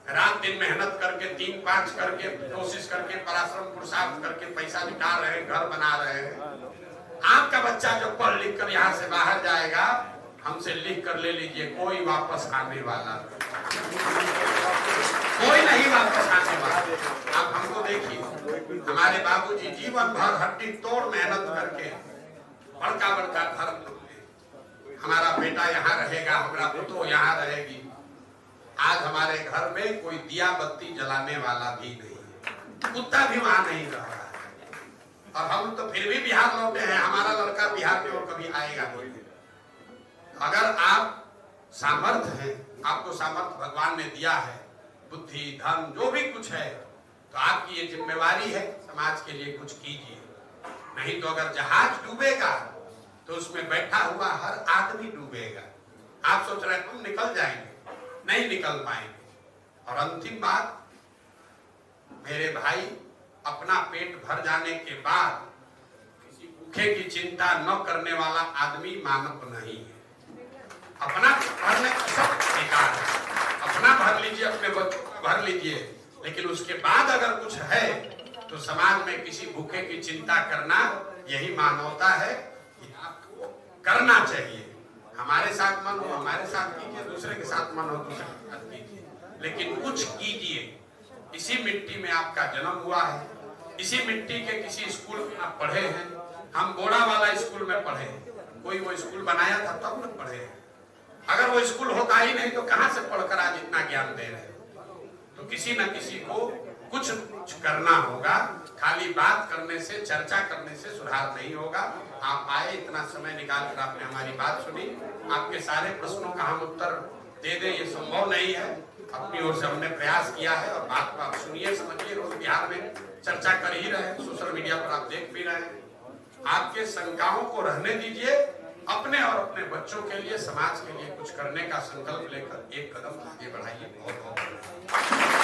रात दिन मेहनत करके 3-5 करके कोशिश करके पराश्रम पुरुषार्थ करके पैसा जुटा रहे हैं, घर बना रहे हैं। आपका बच्चा जो पढ़ लिख कर यहाँ से बाहर जाएगा, हमसे लिख कर ले लीजिए, कोई वापस आने वाला, कोई नहीं वापस आने वाला। आप हमको देखिए, हमारे बाबूजी जीवन भर हड्डी तोड़ मेहनत करके बड़का बड़का घर में, हमारा बेटा यहाँ रहेगा, हमारा पुतो यहाँ रहेगी। आज हमारे घर में कोई दिया बत्ती जलाने वाला भी नहीं है, कुत्ता भी वहां नहीं रह रहा है। और हम तो फिर भी बिहार लौटे हैं, हमारा लड़का बिहार में और कभी आएगा नहीं। अगर आप सामर्थ्य है, आपको सामर्थ्य भगवान ने दिया है, बुद्धि धन जो भी कुछ है, तो आपकी ये जिम्मेवारी है, समाज के लिए कुछ कीजिए। नहीं तो अगर जहाज डूबेगा तो उसमें बैठा हुआ हर आदमी डूबेगा। आप सोच रहे हैं हम निकल जाएंगे, नहीं निकल पाएंगे। और अंतिम बात, मेरे भाई, अपना पेट भर जाने के बाद किसी भूखे की चिंता न करने वाला आदमी मानव नहीं है। अपना भरने सब बेकार है, अपना भर लीजिए, अपने बच्चों का भर लीजिए, लेकिन उसके बाद अगर कुछ है तो समाज में किसी भूखे की चिंता करना, यही मानवता है कि आपको करना चाहिए। हमारे साथ मन हो हमारे साथ कीजिए, दूसरे के साथ मन हो दूसरे के साथ कीजिए, लेकिन कुछ कीजिए। इसी मिट्टी में आपका जन्म हुआ है, इसी मिट्टी के किसी स्कूल में आप पढ़े हैं। हम बोड़ा वाला स्कूल में पढ़े, कोई वो स्कूल बनाया था तब न पढ़े। अगर वो स्कूल होता ही नहीं तो कहां से पढ़कर आज इतना ज्ञान दे रहे। तो किसी न किसी को कुछ करना होगा, खाली बात करने से, चर्चा करने से सुधार नहीं होगा। आप आए, इतना समय निकालकर आपने हमारी बात सुनी, आपके सारे प्रश्नों का हम उत्तर दे दें ये संभव नहीं है, अपनी ओर से हमने प्रयास किया है। और बात को आप सुनिए, समझिए, रोज बिहार में चर्चा कर ही रहे हैं, सोशल मीडिया पर आप देख भी रहे हैं। आपके शंकाओं को रहने दीजिए, अपने और अपने बच्चों के लिए, समाज के लिए कुछ करने का संकल्प लेकर एक कदम आगे बढ़ाइए। बहुत बहुत